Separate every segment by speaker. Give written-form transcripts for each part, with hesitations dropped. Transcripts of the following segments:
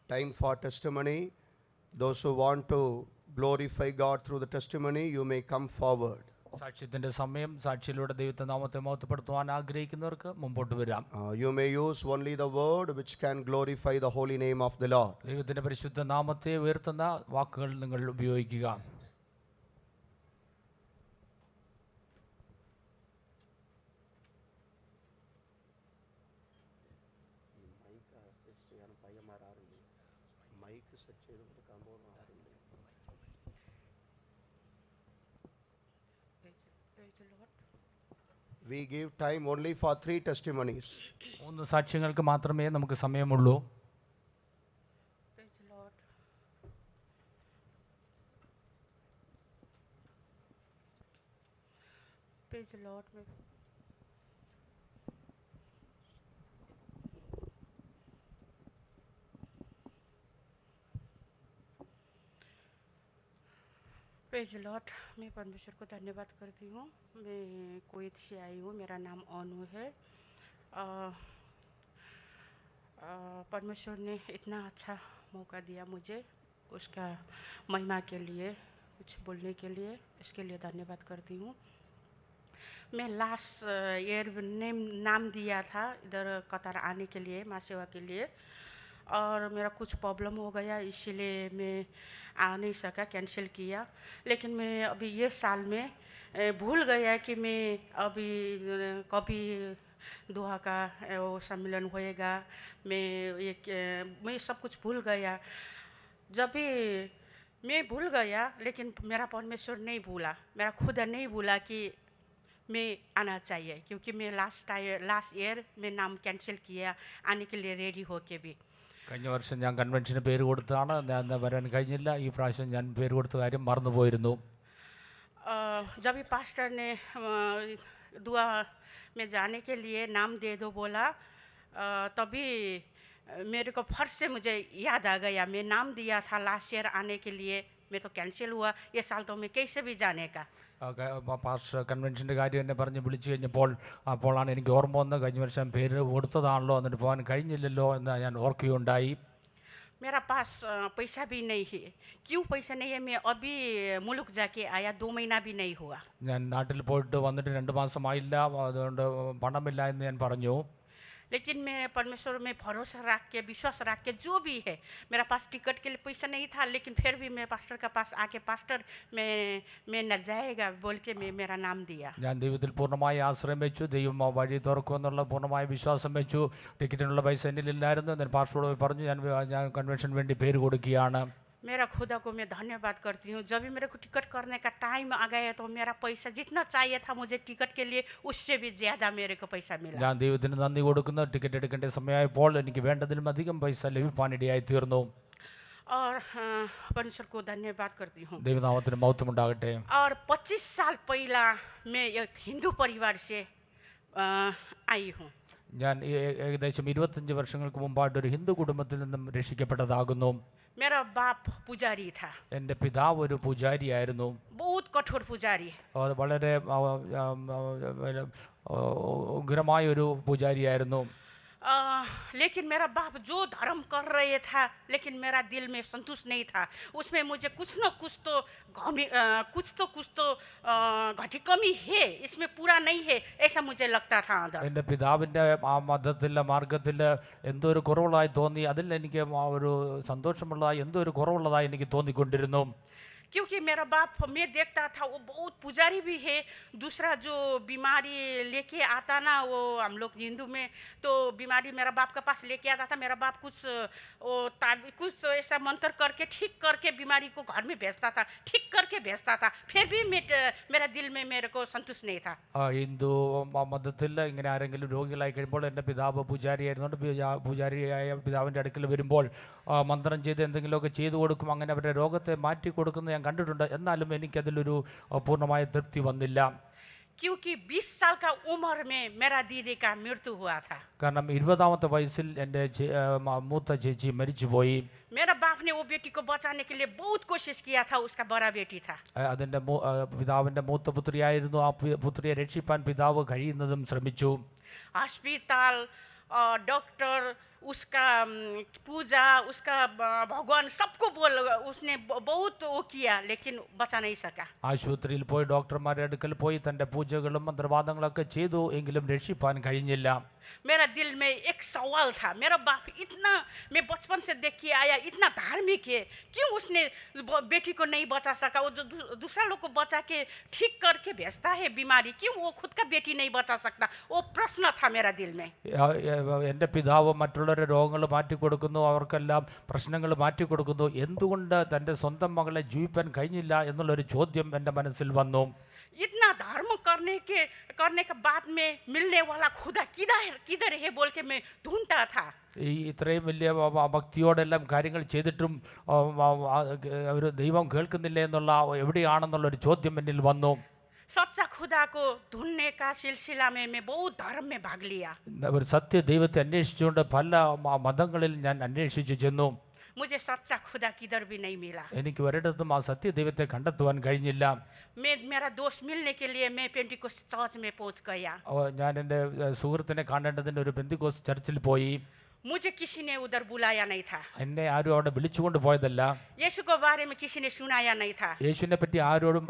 Speaker 1: time for testimony. Those who want to glorify God through the testimony, you may come forward.
Speaker 2: സാക്ഷ്യത്തിന്റെ സമയം, സാക്ഷിയിലൂടെ ദൈവത്തെ നാമത്തെ മഹത്വപ്പെടുത്തുവാൻ ആഗ്രഹിക്കുന്നവർക്ക് മുമ്പോട്ട് വരാം.
Speaker 1: You may use only the word which can glorify the holy name of the Lord.
Speaker 2: ദൈവത്തിന്റെ പരിശുദ്ധ നാമത്തെ ഉയർത്തുന്ന വാക്കുകൾ നിങ്ങൾ ഉപയോഗിക്കുക.
Speaker 1: We give time only for 3 testimonies.
Speaker 2: 3 സാക്ഷ്യങ്ങൾക്ക് മാത്രമേ നമുക്ക് സമയമുള്ളൂ.
Speaker 3: Praise the Lord. Praise the Lord. Praise the Lord. मैं परमेश्वर को धन्यवाद करती हूँ. मैं कुवैत से आई हूँ. मेरा नाम अनु है. परमेश्वर ने इतना अच्छा मौका दिया मुझे, उसका महिमा के लिए, कुछ बोलने के लिए, इसके लिए धन्यवाद करती हूँ. मैं लास्ट ईयर नाम दिया था इधर कतार आने के लिए, माँ सेवा के लिए, और मेरा कुछ प्रॉब्लम हो गया, इसीलिए मैं आ नहीं सका, कैंसिल किया. लेकिन मैं अभी ये साल में भूल गया कि मैं अभी कभी दुआ का वो सम्मेलन होएगा. मैं सब कुछ भूल गया. जब भी मैं भूल गया, लेकिन मेरा परमेश्वर नहीं भूला, मेरा खुद नहीं भूला कि मैं आना चाहिए, क्योंकि मैं लास्ट ईयर में नाम कैंसिल किया आने के लिए रेडी होके भी.
Speaker 2: കഴിഞ്ഞ വർഷം ഞാൻ കൺവെൻഷന് പേര് കൊടുത്തതാണ്, ഞാൻ വരാൻ കഴിഞ്ഞില്ല. ഈ പ്രാവശ്യം ഞാൻ പേര് കൊടുത്ത കാര്യം മറന്നുപോയിരുന്നു.
Speaker 3: जब भी पास्टर ने दुआ में जाने के लिए नाम दे दो बोला, तभी मेरे को फर्स्ट से मुझे याद आ गया, मैं नाम दिया था लास्ट ईयर आने के लिए, मैं तो कैंसिल हुआ, ये साल तो मैं कैसे भी जाने का.
Speaker 2: പാസ്റ്റർ കൺവെൻഷൻ്റെ കാര്യം എന്നെ പറഞ്ഞ് വിളിച്ചു കഴിഞ്ഞപ്പോൾ അപ്പോഴാണ് എനിക്ക് ഓർമ്മ വന്നത്, കഴിഞ്ഞ വർഷം പേര് കൊടുത്തതാണല്ലോ, എന്നിട്ട് പോകാൻ കഴിഞ്ഞില്ലല്ലോ എന്ന് ഞാൻ ഓർക്കുകയുണ്ടായി.
Speaker 3: मेरा पास पैसा भी नहीं है. क्यों पैसा नहीं है? मैं अभी मुल्क जाके आया, 2 महीना भी नहीं हुआ.
Speaker 2: ഞാൻ നാട്ടിൽ പോയിട്ട് വന്നിട്ട് 2 മാസമായില്ല, അതുകൊണ്ട് പണമില്ല എന്ന് ഞാൻ പറഞ്ഞു.
Speaker 3: लेकिन मैं परमेश्वर में भरोसा रख के, विश्वास रख के, जो भी है, मेरा पास टिकट के लिए पैसा नहीं था, लेकिन फिर भी मैं पास्टर का पास आके, पास्टर मैं न जाएगा बोल के मैं मेरा नाम दिया. ഞാൻ
Speaker 2: ദൈവത്തിൽ പൂർണ്ണമായി ആശ്രയം വെച്ചു, ദൈവം വഴി തുറക്കുമെന്നുള്ള പൂർണ്ണമായ വിശ്വാസം വെച്ചു. ടിക്കറ്റിനുള്ള പൈസ എന്നിലില്ലായിരുന്നു. ഞാൻ പാസ്റ്ററോട് പറഞ്ഞു, ഞാൻ കൺവെൻഷന് വേണ്ടി പേര് കൊടുക്കുകയാണ്.
Speaker 3: मेरा खुदा को मैं धन्यवाद करती हूँ. जब भी मेरे को टिकट करने का टाइम आ गया, तो मेरा पैसा जितना चाहिए था मुझे टिकट के लिए, उससे भी ज़्यादा मेरे को पैसा मिला.
Speaker 2: ഞാൻ ദൈവത്തിന് നന്ദി കൊടുക്കുന്നു. ടിക്കറ്റ് എടുക്കേണ്ട സമയമായപ്പോൾ എനിക്ക് വേണ്ടതിലും അധികം പൈസ ലഭിക്കാനിടയായി തീർന്നു.
Speaker 3: और परमेश्वर को धन्यवाद करती हूँ.
Speaker 2: ദൈവനാമത്തിന് മഹത്വമുണ്ടാകട്ടെ.
Speaker 3: और 25 साल पहला मैं एक हिंदू परिवार से आई हूँ.
Speaker 2: ഞാൻ ഏകദേശം 25 വർഷങ്ങൾക്ക് മുമ്പായിട്ട് ഒരു ഹിന്ദു കുടുംബത്തിൽ നിന്നും രക്ഷിക്കപ്പെട്ടതാകുന്നു.
Speaker 3: मेरा बाप पुजारी था.
Speaker 2: എൻ്റെ പിതാവ് ഒരു പൂജാരിയായിരുന്നു.
Speaker 3: बहुत कठोर पुजारी.
Speaker 2: വളരെ ഉഗ്രമായ ഒരു പൂജാരിയായിരുന്നു.
Speaker 3: लेकिन मेरा बाप जो धर्म कर रहे था, लेकिन मेरा दिल में संतुष्ट नहीं था. उसमें मुझे कुछ न कुछ तो घटी कमी है, इसमें पूरा नहीं है, ऐसा मुझे लगता था.
Speaker 2: എൻ്റെ പിതാവിൻ്റെ ആ മതത്തിലെ മാർഗത്തിൽ എന്തോ ഒരു കുറവുള്ളതായി തോന്നി. അതിൽ എനിക്ക് ഒരു സന്തോഷമുള്ളതായി, എന്തോ ഒരു കുറവുള്ളതായി എനിക്ക് തോന്നിക്കൊണ്ടിരുന്നു.
Speaker 3: क्योंकि मेरा बाप, मैं देखता था वो बहुत पुजारी भी है. दूसरा जो बीमारी लेके आता ना, वो हम लोग हिंदू में तो बीमारी मेरा बाप के पास लेके आता था. मेरा बाप कुछ ऐसा मंत्र करके ठीक करके बीमारी को घर में भेजता था, ठीक करके भेजता था. फिर भी मेरा दिल में मेरे को संतुष्ट नहीं था.
Speaker 2: ഹിന്ദു മതത്തിൽ ഇങ്ങനെ ആരെങ്കിലും രോഗികളായി കഴിയുമ്പോൾ എൻ്റെ പിതാവ് പൂജാരിയായിരുന്നുകൊണ്ട് പൂജാരിയായ പിതാവിൻ്റെ അടുക്കൽ വരുമ്പോൾ മന്ത്രം ചെയ്ത് എന്തെങ്കിലുമൊക്കെ ചെയ്തു കൊടുക്കും. അങ്ങനെ അവരുടെ രോഗത്തെ മാറ്റി കൊടുക്കുന്നത് ഞാൻ കണ്ടിട്ടുണ്ട്. എന്നാലും എനിക്കതിലൊരു പൂർണ്ണമായ തൃപ്തി വന്നില്ല.
Speaker 3: क्योंकि 20 साल का उम्र में मेरा दीदी का मृत्यु हुआ था.
Speaker 2: കാരണം 20ാമത്തെ വയസ്സിൽ എൻ്റെ മൂത്ത ചേച്ചി മരിച്ചുപോയി.
Speaker 3: मेरा बाप ने वो बेटी को बचाने के लिए बहुत कोशिश किया था. उसका बड़ा बेटी था.
Speaker 2: അതിൻ്റെ പിതാവിൻ്റെ മൂത്ത പുത്രിയായിരുന്നു. ആ പുത്രിയെ രക്ഷിപ്പാൻ പിതാവ് കഴിയുന്നതും ശ്രമിച്ചു.
Speaker 3: अस्पताल, डॉक्टर उसका पूजा, उसका भगवान सबको बोल उसने बहुत वो किया, लेकिन बचा नहीं सका।
Speaker 2: ആശുപത്രിയിൽ പോയി ഡോക്ടർമാരുടെ അടുക്കൽ പോയി തൻ്റെ പൂജകളും മന്ത്രവാദങ്ങളൊക്കെ ചെയ്തു, എങ്കിലും രക്ഷിപ്പാൻ കഴിഞ്ഞില്ല.
Speaker 3: मेरा दिल में एक सवाल था, मेरा बाप इतना, मैं बचपन से देख के आया, इतना धार्मिक है, क्यों उसने बेटी को नहीं बचा सका? वो दूसरा लोग को बचा के ठीक करके भेजता है बीमारी, क्यों वो खुद का बेटी नहीं बचा सकता? वो प्रश्न था मेरा दिल में।
Speaker 2: എൻ്റെ പിതാവ് മറ്റുള്ളവരുടെ രോഗങ്ങൾ മാറ്റിക്കൊടുക്കുന്നു, അവർക്കെല്ലാം പ്രശ്നങ്ങൾ മാറ്റിക്കൊടുക്കുന്നു, എന്തുകൊണ്ട് തൻ്റെ സ്വന്തം മകളെ ജീവിപ്പാൻ കഴിഞ്ഞില്ല എന്നുള്ളൊരു ചോദ്യം എൻ്റെ മനസ്സിൽ വന്നു.
Speaker 3: इतना धर्म करने के बाद में मिलने वाला खुदा किधर है बोल के मैं ढूंढता था।
Speaker 2: ഈ ഇത്രയും വലിയ ഭക്തിയോടെല്ലാം കാര്യങ്ങൾ ചെയ്തിട്ടും അവർ ദൈവം കേൾക്കുന്നില്ല എന്നുള്ള, എവിടെയാണെന്നുള്ളൊരു ചോദ്യം എന്നിൽ വന്നു.
Speaker 3: सच्चा खुदा को ढूंढने का सिलसिला में मैं बहुत धर्म में भाग लिया।
Speaker 2: ഒരു സത്യ ദൈവത്തെ അന്വേഷിച്ചുകൊണ്ട് പല മതങ്ങളിൽ ഞാൻ അന്വേഷിച്ചു ചെന്നു.
Speaker 3: मुझे सच्चा खुदा किधर भी नहीं मिला।
Speaker 2: എനിക്ക് ഒരിടത്തും ആ സത്യ ദൈവത്തെ കണ്ടെത്തുവാൻ കഴിഞ്ഞില്ല.
Speaker 3: मेरा दोस्त मिलने के लिए मैं पेंटिकोस्ट चर्च में पहुंच गया।
Speaker 2: ഞാൻ എൻ്റെ സുഹൃത്തിനെ കാണേണ്ടതിൻ്റെ ഒരു പെന്തിക്കോസ് ചർച്ചിൽ പോയി.
Speaker 3: मुझे किसी ने उधर बुलाया नहीं था,
Speaker 2: എന്നെ ആരും അവിടെ വിളിച്ചുകൊണ്ട് പോയതല്ല.
Speaker 3: यीशु के बारे में किसी ने सुनाया नहीं था,
Speaker 2: യേശുവിനെ പറ്റി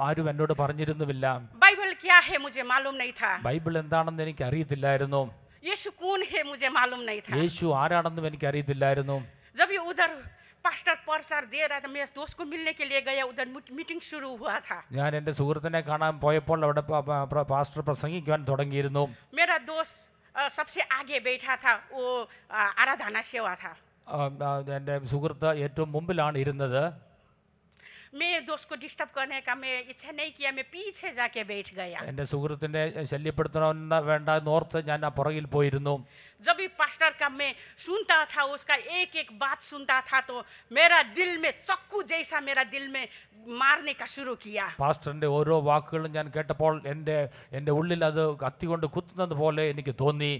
Speaker 2: ആരും എന്നോട് പറഞ്ഞിരുന്നുമില്ല.
Speaker 3: बाइबल क्या है मुझे मालूम नहीं था,
Speaker 2: ബൈബിൾ എന്താണെന്ന് എനിക്ക് അറിയത്തില്ലായിരുന്നു.
Speaker 3: यीशु कौन है मुझे मालूम नहीं था।
Speaker 2: യേശു ആരാണെന്നും എനിക്ക് അറിയത്തില്ലായിരുന്നു.
Speaker 3: जब ये उधर पास्टर प्रचार दे रहा था, मेरे दोस्त को मिलने के लिए गया, उधर मीटिंग शुरू हुआ था।
Speaker 2: ഞാൻ എൻ്റെ സുഹൃത്തിനെ കാണാൻ പോയപ്പോൾ അവിടെ പാസ്റ്റർ പ്രസംഗിക്കുവാൻ തുടങ്ങിയിരുന്നു.
Speaker 3: मेरा दोस्त सबसे आगे बैठा था, वो आराधना सेवा था।
Speaker 2: എൻ്റെ സുഹൃത്ത് ഏറ്റവും മുമ്പിലാണ് ഇരുന്നത്.
Speaker 3: मैं दोस्त को डिस्टर्ब करने का मैं इच्छा नहीं किया, मैं पीछे जाके बैठ गया।
Speaker 2: എൻ്റെ സുഹൃത്തിനെ ശല്യപ്പെടുത്തണമെന്ന് വേണ്ട എന്നോർത്ത് ഞാൻ ആ പുറകിൽ പോയിരുന്നു.
Speaker 3: जब भी पास्टर का मैं सुनता था, उसका एक एक बात सुनता था, तो मेरा दिल में चक्कू जैसा मेरा दिल में मारने का शुरू किया।
Speaker 2: പാസ്റ്ററിൻ്റെ ഓരോ വാക്കുകളും ഞാൻ കേട്ടപ്പോൾ എൻ്റെ ഉള്ളിൽ അത് കത്തി കൊണ്ട് കുത്തുന്നത് പോലെ എനിക്ക് തോന്നി.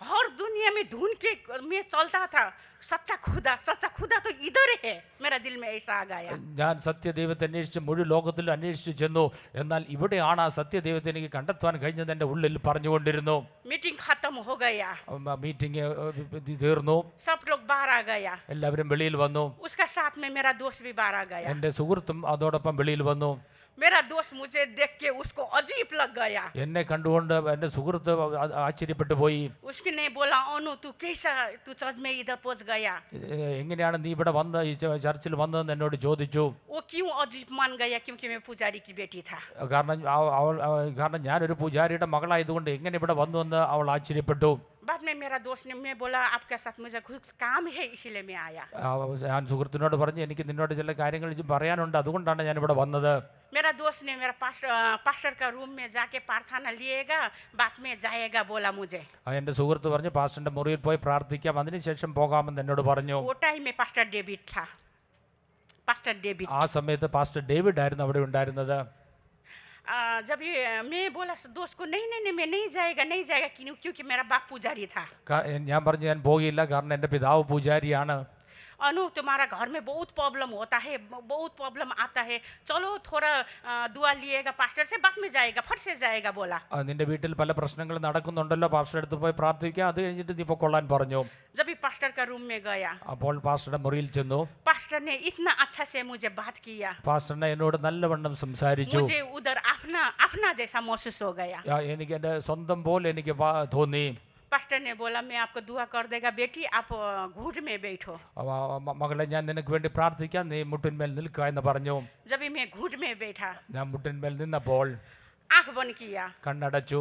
Speaker 3: हर दुनिया में ढूंढ के मैं चलता था, सच्चा खुदा तो इधर है, मेरा दिल में ऐसा आ गया।
Speaker 2: ഞാൻ സത്യദൈവത്തെ അന്വേഷിച്ച് മുഴുവൻ ലോകത്തിൽ അന്വേഷിച്ചു ചെന്നു, എന്നാൽ ഇവിടെയാണ് ആ സത്യദൈവത്തെ എനിക്ക് കണ്ടെത്താൻ കഴിഞ്ഞത് എൻ്റെ ഉള്ളിൽ പറഞ്ഞുകൊണ്ടിരുന്നു.
Speaker 3: मीटिंग खत्म हो गया,
Speaker 2: മീറ്റിംഗ് തീർന്നു,
Speaker 3: सब लोग बाहर आ गया,
Speaker 2: എല്ലാവരും വെളിയിൽ വന്നു.
Speaker 3: उसका साथ में मेरा दोस्त भी बाहर आ गया।
Speaker 2: എൻ്റെ സുഹൃത്തും അതോടൊപ്പം വെളിയിൽ വന്നു.
Speaker 3: मेरा दोस्त मुझे देख के उसको अजीब लग गया।
Speaker 2: എന്നെ കണ്ടുകൊണ്ട് എൻ്റെ സുഹൃത്ത് ആശ്ചര്യപ്പെട്ടു പോയി.
Speaker 3: उसने बोला, अनु तू कैसा, तू चर्च में इधर पहुंच गया?
Speaker 2: എങ്ങനെയാണ് നീ ഇവിടെ വന്ന് ഈ ചർച്ചിൽ വന്നതെന്ന് എന്നോട് ചോദിച്ചു.
Speaker 3: वो क्यों अजीब मान गया? क्योंकि मैं पुजारी की बेटी था।
Speaker 2: കാരണം ഞാനൊരു പൂജാരിയുടെ മകളായതുകൊണ്ട് എങ്ങനെ ഇവിടെ വന്നു എന്ന് അവൾ ആശ്ചര്യപ്പെട്ടു.
Speaker 3: बाद में मेरा दोस्त ने, मैं बोला आपके साथ मुझे कुछ काम है इसलिए मैं आया।
Speaker 2: ഞാൻ സുഹൃത്തിനോട് പറഞ്ഞു, എനിക്ക് നിന്നോട് ചില കാര്യങ്ങൾ പറയാനുണ്ട്, അതുകൊണ്ടാണ് ഞാൻ ഇവിടെ വന്നത്.
Speaker 3: मेरा दोस्त ने मेरा पास्टर का रूम में जाके प्रार्थना लिएगा, बाद में जाएगा बोला मुझे।
Speaker 2: എൻ്റെ സുഹൃത്ത് പറഞ്ഞു പാസ്റ്ററിന്റെ മുറിയിൽ പോയി പ്രാർത്ഥിക്കാം, അതിനുശേഷം പോകാമെന്ന് എന്നോട് പറഞ്ഞു.
Speaker 3: वो टाइम में पास्टर डेविड था, पास्टर डेविड।
Speaker 2: ആ സമയത്ത് പാസ്റ്റർ ഡേവിഡ് ആയിരുന്നു അവിടെ ഉണ്ടായിരുന്നത്.
Speaker 3: जब ये मैं बोला दोस्त को, नहीं मैं नहीं जाएगा क्योंकि मेरा बाप पुजारी था।
Speaker 2: ഞാൻ പറഞ്ഞു ഞാൻ പോകില്ല, കാരണം എൻ്റെ പിതാവ് പൂജാരിയാണ്.
Speaker 3: अनु तुम्हारा घर में बहुत प्रॉब्लम होता है, बहुत प्रॉब्लम आता है, चलो थोड़ा दुआ लिएगा पास्टर से, बाद में जाएगा, फट से जाएगा बोला।
Speaker 2: നിന്റെ വീട്ടിൽ പല പ്രശ്നങ്ങൾ നടക്കുന്നുണ്ടല്ലോ, പാസ്റ്റർ അടുത്ത് പോയി പ്രാർത്ഥിക്കാം, അത് കഴിഞ്ഞിട്ട് നീ പൊക്കൊള്ളാൻ പറഞ്ഞു.
Speaker 3: जब भी पास्टर का रूम में गया,
Speaker 2: അപ്പോൾ പാസ്റ്ററുടെ മുറിയിൽ ചെന്നു.
Speaker 3: पास्टर ने इतना अच्छा से मुझे बात किया,
Speaker 2: പാസ്റ്ററിനെ എന്നോട് നല്ലവണ്ണം സംസാരിച്ചു.
Speaker 3: मुझे उधर अपना जैसा महसूस हो गया।
Speaker 2: എനിക്ക് എൻ്റെ സ്വന്തം പോലെ എനിക്ക് തോന്നി.
Speaker 3: पास्टर ने बोला, मैं आपको दुआ कर देगा बेटी, आप घुट में बैठो।
Speaker 2: മകളെ ഞാൻ നിനക്ക് വേണ്ടി പ്രാർത്ഥിക്കാം, നീ മുട്ടിന്മേൽ നിൽക്കുക എന്ന് പറഞ്ഞു.
Speaker 3: जब भी मैं घुट में बैठा,
Speaker 2: ഞാൻ മുട്ടിന്മേൽ നിന്നപ്പോൾ
Speaker 3: आंख बंद किया,
Speaker 2: കണ്ണടച്ചു.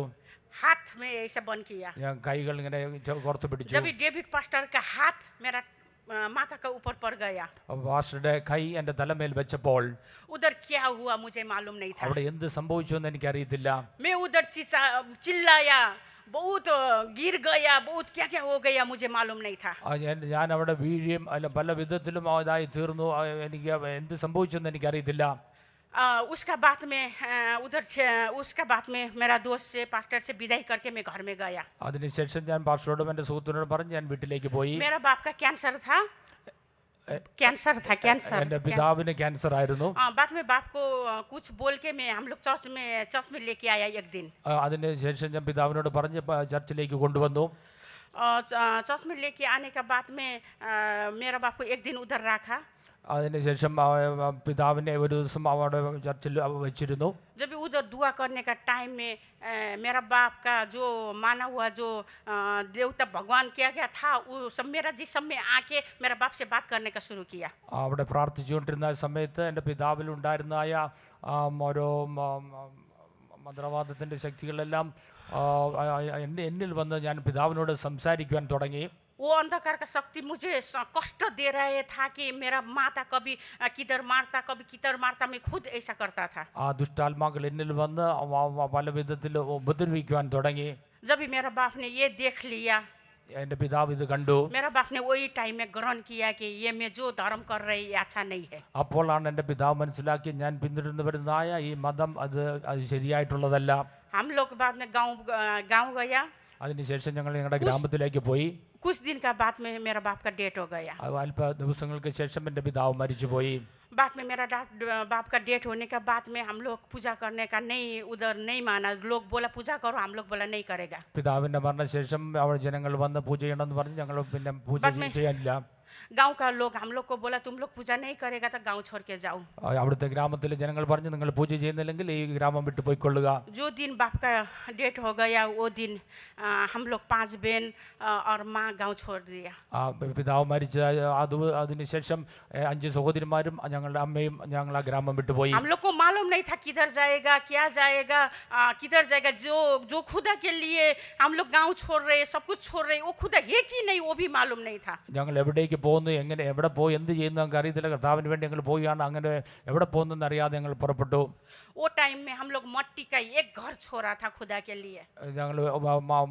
Speaker 3: हाथ में ऐसा बंद किया।
Speaker 2: ഞാൻ കൈകൾ ഇങ്ങനെ കോർത്തു പിടിച്ചു.
Speaker 3: जब भी डेविड पास्टर का हाथ मेरा माथा का ऊपर पड़ गया,
Speaker 2: പാസ്റ്ററുടെ കൈ എൻ്റെ തലമേൽ വെച്ചപ്പോൾ
Speaker 3: उधर क्या हुआ मुझे मालूम नहीं था।
Speaker 2: അവിടെ എന്ത് സംഭവിച്ചു എന്ന് എനിക്കറിയത്തില്ല.
Speaker 3: मैं उधर चिल्लाया, बहुत गिर गया, बहुत क्या हो गया मुझे मालूम नहीं था।
Speaker 2: ഞാൻ അവിടെ വീഴുകയും അല്ല പല വിധത്തിലും ഇതായി തീർന്നു. എനിക്ക് എന്ത് സംഭവിച്ചെന്ന് എനിക്കറിയത്തില്ല.
Speaker 3: उसका बाद में मेरा दोस्त से पास्टर से विदाई करके मैं घर में गया।
Speaker 2: അതിനുശേഷം ഞാൻ പാസ്റ്ററോടും എൻ്റെ സുഹൃത്തിനോടും പറഞ്ഞ് ഞാൻ വീട്ടിലേക്ക് പോയി.
Speaker 3: मेरा बाप का कैंसर था।
Speaker 2: എൻ്റെ പിതാവിന് ക്യാൻസർ ആയിരുന്നു.
Speaker 3: बाद में बाप को कुछ बोल के मैं हम लोग चर्च में लेके आया एक दिन।
Speaker 2: അതിനുശേഷം ഞാൻ പിതാവിനോട് പറഞ്ഞ് ചർച്ചിലേക്ക് കൊണ്ടുവന്നു.
Speaker 3: चर्च में लेके आने के बाद में मेरा बाप को एक दिन उधर रखा।
Speaker 2: അതിനുശേഷം പിതാവിനെ ഒരു ദിവസം അവിടെ ചർച്ചിൽ വെച്ചിരുന്നു.
Speaker 3: जब भी उधर दुआ करने का टाइम में मेरा बाप का जो माना हुआ जो देवता भगवान किया गया था वो सब मेरा जिस्म में आके मेरा बाप से बात करने का शुरू किया।
Speaker 2: അവിടെ പ്രാർത്ഥിച്ചുകൊണ്ടിരുന്ന സമയത്ത് എൻ്റെ പിതാവിലുണ്ടായിരുന്നായ ഓരോ മന്ത്രവാദത്തിൻ്റെ ശക്തികളെല്ലാം എന്നിൽ വന്ന് ഞാൻ പിതാവിനോട് സംസാരിക്കുവാൻ തുടങ്ങി.
Speaker 3: वो अंधकार का शक्ति मुझे कष्ट दे रहे था कि मेरा माता कभी किधर मारता कभी किधर मारता, मैं खुद ऐसा करता था।
Speaker 2: ആ ദുഷ്ടാത്മാക്കൾ എന്നിൽ വന്ന് പല വിധത്തിൽ ഉപദ്രവിക്കുവാൻ തുടങ്ങി.
Speaker 3: जब भी मेरा बाप ने ये देख लिया,
Speaker 2: എൻ്റെ പിതാവ് ഇത് കണ്ടു.
Speaker 3: मेरा बाप ने वही टाइम में ग्रहण किया कि ये मैं जो धर्म कर रही ये अच्छा नहीं है।
Speaker 2: അപ്പോഴാണ് എൻ്റെ പിതാവ് മനസ്സിലാക്കി ഞാൻ പിന്തുടർന്നു വരുന്നതായ ഈ മതം അത് ശരിയായിട്ടുള്ളതല്ല.
Speaker 3: हम लोग बाद में गाँव गया।
Speaker 2: അതിനുശേഷം ഞങ്ങൾ ഞങ്ങളുടെ ഗ്രാമത്തിലേക്ക് പോയി.
Speaker 3: कुछ दिन का बाद में मेरा बाप का डेट हो गया।
Speaker 2: അല്പ ദിവസങ്ങൾക്ക് ശേഷം എൻ്റെ പിതാവ് മരിച്ചുപോയി.
Speaker 3: बाद में मेरा बाप का डेट होने के बाद में हम लोग पूजा करने का नहीं उधर नहीं माना। लोग बोला पूजा करो, हम लोग बोला नहीं करेगा।
Speaker 2: പിതാവിൻ്റെ മരണശേഷം അവിടെ ജനങ്ങൾ വന്ന് പൂജ ചെയ്യണമെന്ന് പറഞ്ഞ് ഞങ്ങൾ പിന്നെ പൂജ ചെയ്യാനില്ല.
Speaker 3: गांव का लोग हम लोग को बोला तुम लोग पूजा नहीं करेगा तो गांव छोड़ के जाओ।
Speaker 2: അവിടുത്തെ ഗ്രാമത്തിലെ ജനങ്ങൾ പറഞ്ഞു നിങ്ങൾ പൂജ ചെയ്യുന്നില്ലെങ്കിൽ ഈ ഗ്രാമം വിട്ടു പോയിക്കൊള്ളുക.
Speaker 3: जो दिन बाप का डेट हो गया वो दिन हम लोग 5 बहन और माँ गांव छोड़ दिया।
Speaker 2: പിതാവ് മരിച്ച അതിനുശേഷം 5 സഹോദരിമാരും ഞങ്ങളുടെ അമ്മയും ഞങ്ങൾ ആ ഗ്രാമം വിട്ടുപോയി.
Speaker 3: हम लोग को मालूम नहीं था किधर जाएगा क्या जाएगा किधर जाएगा। जो खुदा के लिए हम लोग गांव छोड़ रहे सब कुछ छोड़ रहे, वो खुदा है कि नहीं वो भी मालूम नहीं था।
Speaker 2: ഞങ്ങൾ എവിടേക്ക് പോകുന്നു, എങ്ങനെ എവിടെ പോയി എന്ത് ചെയ്യുന്നു ഞങ്ങൾക്ക് അറിയത്തില്ല. കർത്താവിന് വേണ്ടി ഞങ്ങൾ പോവുകയാണ്. അങ്ങനെ എവിടെ പോകുന്നെന്ന് അറിയാതെ ഞങ്ങൾ പുറപ്പെട്ടു.
Speaker 3: वो टाइम में हम लोग मट्टी का एक घर छोड़ा था खुदा के लिए।
Speaker 2: ഞങ്ങൾ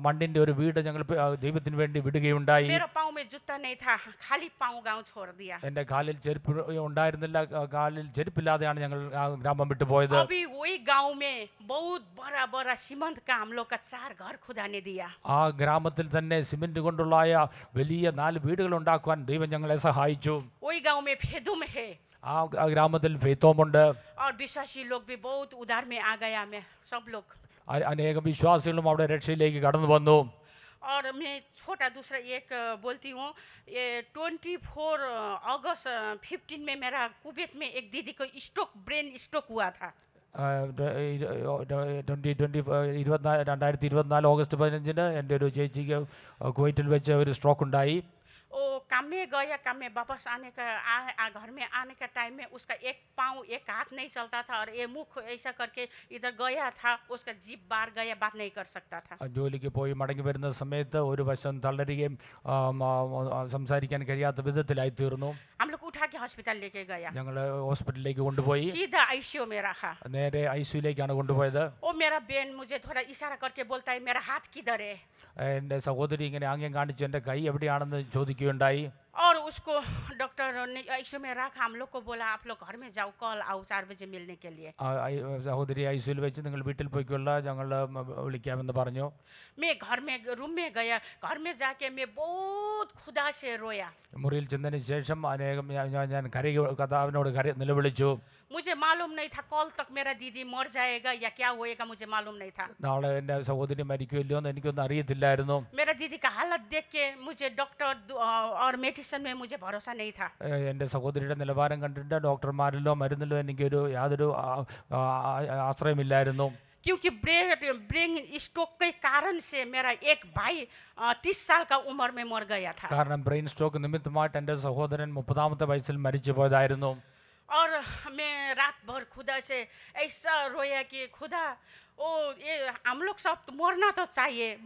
Speaker 2: മണ്ണിന്റെ ഒരു വീട് ഞങ്ങൾ ദൈവത്തിന് വേണ്ടി വിടുകയുണ്ടായി.
Speaker 3: मेरे पाँव में जूता नहीं था, खाली पाँव गांव छोड़ दिया।
Speaker 2: എൻ്റെ കാലിൽ ചെരുപ്പ് ഉണ്ടായിരുന്നില്ല. കാലിൽ ചെരുപ്പില്ലാതെയാണ് ഞങ്ങൾ ആ ഗ്രാമം വിട്ടുപോയത്.
Speaker 3: अभी वही गांव में बहुत बड़ा बड़ा सीमेंट का हम लोग का 4 घर खुदा ने दिया।
Speaker 2: ആ ഗ്രാമത്തിൽ തന്നെ സിമെന്റ് കൊണ്ടുള്ളായ വലിയ 4 വീടുകൾ ഉണ്ടാക്കുവാൻ ദൈവം ഞങ്ങളെ സഹായിച്ചു.
Speaker 3: वही गांव में फेदुम है
Speaker 2: ആ ഗ്രാമത്തിൽ ഫെയ്ത്തോമുണ്ട്.
Speaker 3: और विश्वासी लोग भी बहुत उधार में आ गया। मैं सब लोग
Speaker 2: അനേകം വിശ്വാസികളും അവിടെ രക്ഷയിലേക്ക് കടന്നു വന്നു.
Speaker 3: और मैं छोटा दूसरा एक बोलती हूँ, ये 24 अगस्त 15 में मेरा कुवैत में एक दीदी को ब्रेन स्ट्रोक हुआ था।
Speaker 2: 2024 ഓഗസ്റ്റ് 15 എൻ്റെ ഒരു ചേച്ചിക്ക് കുവൈറ്റിൽ വെച്ച് ഒരു സ്ട്രോക്ക് ഉണ്ടായി.
Speaker 3: वो काम में गया, काम में वापस आने का घर में आने का टाइम में उसका एक पाँव एक हाथ नहीं चलता था और ये मुख ऐसा करके इधर गया था, उसका जीभ बाहर गया, बात नहीं कर सकता था।
Speaker 2: ജോലിക്ക് പോയി മടങ്ങി വരുന്ന സമയത്ത് ഒരു വശം തളരുകയും സംസാരിക്കാൻ കഴിയാത്ത വിധത്തിലായി തീർന്നു.
Speaker 3: हम लोग उठा के हॉस्पिटल लेके गया,
Speaker 2: ഞങ്ങൾ ഹോസ്പിറ്റലിലേക്ക് കൊണ്ടുപോയി.
Speaker 3: सीधा आईसीयू में रखा।
Speaker 2: നേരെ ഐസിയുലേക്കാണ് കൊണ്ടുപോയത്.
Speaker 3: वो मेरा बहन मुझे थोड़ा इशारा करके बोलता है मेरा हाथ किधर है।
Speaker 2: എൻ്റെ സഹോദരി ഇങ്ങനെ ആംഗ്യം കാണിച്ചു എൻ്റെ കൈ എവിടെയാണെന്ന് ചോദിക്കുകയുണ്ടായി.
Speaker 3: और उसको डॉक्टर ने आईसीयू में रखा। हम लोग को बोला आप लोग घर में जाओ, कल आओ 4 बजे मिलने के लिए।
Speaker 2: സഹോദരി ഐസിയുൽ വെച്ച് നിങ്ങൾ വീട്ടിൽ പോയിക്കൊള്ള, ഞങ്ങൾ വിളിക്കാമെന്ന് പറഞ്ഞു.
Speaker 3: मैं घर में रूम में गया, घर में जाके मैं बहुत खुदा से रोया।
Speaker 2: മുറിയിൽ ചെന്നതിന് ശേഷം അനേകം ഞാൻ കർത്താവിനോട് നിലവിളിച്ചു.
Speaker 3: मुझे मालूम नहीं था कल तक मेरा दीदी मर जाएगा या क्या होएगा, मुझे मालूम नहीं था।
Speaker 2: നാളെ എൻ്റെ സഹോദരി മരിക്കുമല്ലോ എന്ന് എനിക്കൊന്നും അറിയത്തില്ലായിരുന്നു.
Speaker 3: मेरा दीदी का हालत देख के मुझे डॉक्टर और मेडिसिन में मुझे भरोसा नहीं था।
Speaker 2: എൻ്റെ സഹോദരിയുടെ നിലവാരം കണ്ടിട്ട് ഡോക്ടർമാരിലോ മരുന്നിലോ എനിക്കൊരു യാതൊരു ആശ്രയമില്ലായിരുന്നു.
Speaker 3: क्योंकि ब्रेन स्ट्रोक के कारण से मेरा एक भाई 30 साल का उम्र में मर गया था।
Speaker 2: കാരണം ബ്രെയിൻ സ്ട്രോക്ക് നിമിത്തമായിട്ട് എൻ്റെ സഹോദരൻ 30ാമത്തെ വയസ്സിൽ മരിച്ചു പോയതായിരുന്നു.
Speaker 3: और मैं रात भर खुदा से ऐसा रोया कि खुदा ओ ये हम लोग सब मरना तो चाहिए।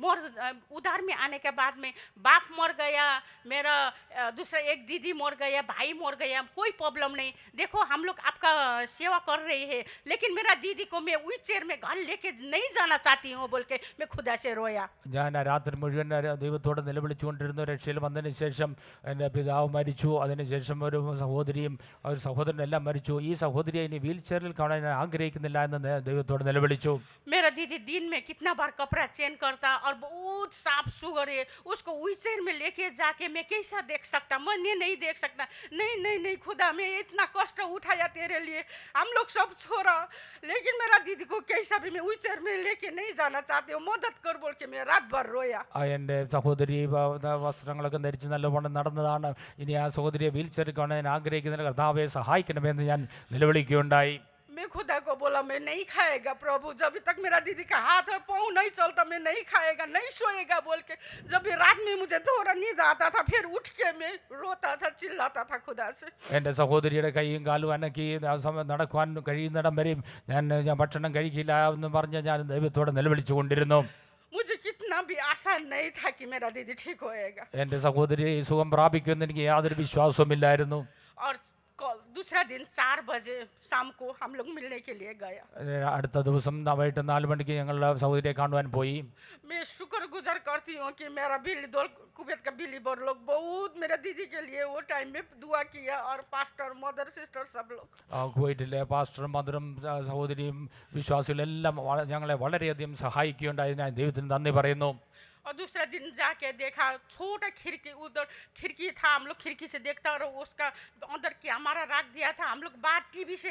Speaker 3: उधार में आने के बाद में बाप मर गया, मेरा दूसरा एक दीदी मर गया, भाई मर गया, कोई प्रॉब्लम नहीं। देखो हम लोग आपका सेवा कर रहे हैं, लेकिन मेरा दीदी को मैं व्हील चेयर में घर लेके नहीं जाना चाहती हूँ बोल के मैं खुदा से रोया।
Speaker 2: ഞാൻ രാത്രി മുഴുവൻ ദൈവത്തോട് നിലവിളിച്ചുകൊണ്ടിരുന്നു. രക്ഷയിൽ വന്നതിന് ശേഷം എൻ്റെ പിതാവ് മരിച്ചു. അതിനുശേഷം ഒരു സഹോദരിയും ഒരു സഹോദരനും എല്ലാം മരിച്ചു. ഈ സഹോദരിയെ ഇനി വീൽ ചെയറിൽ കാണാൻ ഞാൻ ആഗ്രഹിക്കുന്നില്ല എന്ന് ദൈവത്തോട് നിലവിളിച്ചു.
Speaker 3: मेरा दीदी दिन में कितना बार कपड़ा चेंज करता और बहुत साफ सुगर है, उसको व्हीलचेयर में लेके जाके मैं कैसा देख सकता, मैं नहीं देख सकता। नहीं नहीं नहीं खुदा, मैं इतना कष्ट उठाया तेरे लिए, हम लोग सब छोड़ा, लेकिन मेरा दीदी को कैसा भी मैं व्हीलचेयर में लेके नहीं जाना चाहती हूँ, मदद कर बोल के मैं रात भर रोया।
Speaker 2: എൻ്റെ സഹോദരി വസ്ത്രങ്ങളൊക്കെ ധരിച്ച് നല്ലവണ്ണം നടന്നതാണ്. ഇനി ആ സഹോദരിയെ വീൽ ചെയറിൽ കാണാൻ ഞാൻ ആഗ്രഹിക്കുന്ന കർത്താവെ സഹായിക്കണമെന്ന് ഞാൻ നിലവിളിക്കുകയുണ്ടായി.
Speaker 3: मैं खुदा को बोला मैं नहीं खाएगा प्रभु, जब तक मेरा दीदी का हाथ और पाँव नहीं चलता मैं नहीं खाएगा, नहीं सोएगा बोल के। जब भी रात में मुझे थोड़ा नींद आता था, फिर उठ के मैं रोता था, चिल्लाता था खुदा से।
Speaker 2: എൻ്റെ സഹോദരിയുടെ കൈയും കാലും അനക്കി ആ സമയം നടക്കുവാൻ കഴിയുന്നിടം വരെയും ഞാൻ ഭക്ഷണം കഴിക്കില്ല എന്ന് പറഞ്ഞ് ഞാൻ ദൈവത്തോടെ നിലവിളിച്ചു കൊണ്ടിരുന്നു.
Speaker 3: मुझे कितना भी आशा नहीं था कि मेरा दीदी ठीक होएगा।
Speaker 2: എൻ്റെ സഹോദരി സുഖം പ്രാപിക്കുമെന്ന് എനിക്ക് യാതൊരു വിശ്വാസവുമില്ലായിരുന്നു.
Speaker 3: और दूसरा दिन 4 बजे शाम को हम लोग मिलने के लिए गया।
Speaker 2: അടുത്ത ദിവസം വൈകിട്ട് 4 മണിക്ക് ഞങ്ങളുടെ സഹോദരിയെ കാണുവാൻ പോയി.
Speaker 3: मैं शुक्रगुजार करती हूँ कि मेरा बिल्ली दो कुवैत का बिल्ली बर लोग बहुत मेरा दीदी के लिए वो टाइम में दुआ किया, और पास्टर मदर सिस्टर सब लोग।
Speaker 2: കുവൈറ്റിലെ പാസ്റ്ററും മദറും സഹോദരിയും വിശ്വാസികളെല്ലാം ഞങ്ങളെ വളരെയധികം സഹായിക്കുകയുണ്ടായി. ഞാൻ ദൈവത്തിന് നന്ദി പറയുന്നു.
Speaker 3: और दूसरा दिन जाके देखा, छोटा खिड़की, उधर खिड़की था, हम लोग खिड़की से देखता और उसका अंदर कैमरा रख दिया था, हम लोग बाहर टीवी से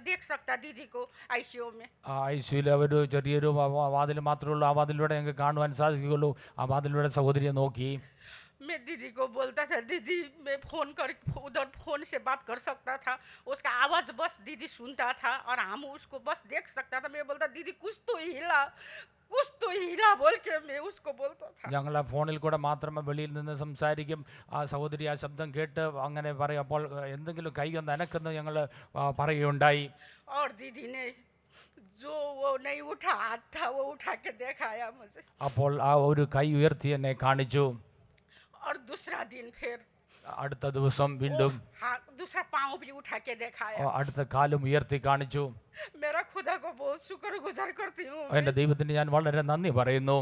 Speaker 3: देख सकता दीदी को आईसीयू में।
Speaker 2: ഐസിയുവിലെ ഒരു ചെറിയൊരു വാതിൽ മാത്രമേ ഉള്ളൂ. ആ വാതിലൂടെ ഞങ്ങൾക്ക് കാണുവാൻ സാധിക്കുകയുള്ളൂ. ആ വാതിലൂടെ സഹോദരിയെ നോക്കി
Speaker 3: मैं दीदी को बोलता था, दीदी मैं फ़ोन कर उधर फ़ोन से बात कर सकता था, उसका आवाज़ बस दीदी सुनता था और हम उसको बस देख सकता था। मैं बोलता दीदी कुछ तो हिला बोल के मैं उसको बोलता था।
Speaker 2: ഞങ്ങൾ ആ ഫോണിൽ കൂടെ മാത്രമേ വെളിയിൽ നിന്ന് സംസാരിക്കും. ആ സഹോദരി ആ ശബ്ദം കേട്ട് അങ്ങനെ പറയും. അപ്പോൾ എന്തെങ്കിലും കൈ ഒന്ന് അനക്കെന്ന് ഞങ്ങൾ പറയുകയുണ്ടായി.
Speaker 3: और दीदी ने जो वो नहीं उठा हाथ था वो उठा के दिखाया मुझे।
Speaker 2: അപ്പോൾ ആ ഒരു കൈ ഉയർത്തി എന്നെ കാണിച്ചു.
Speaker 3: और दूसरा दिन फिर
Speaker 2: അടുത്ത ദിവസം വീണ്ടും
Speaker 3: हाँ दूसरा पाँव भी उठा के दिखाया।
Speaker 2: അടുത്ത കാലും ഉയർത്തി കാണിച്ചു.
Speaker 3: मेरा खुदा को बहुत शुक्रगुजार करती हूँ।
Speaker 2: എൻ്റെ ദൈവത്തിന് ഞാൻ വളരെ നന്ദി പറയുന്നു.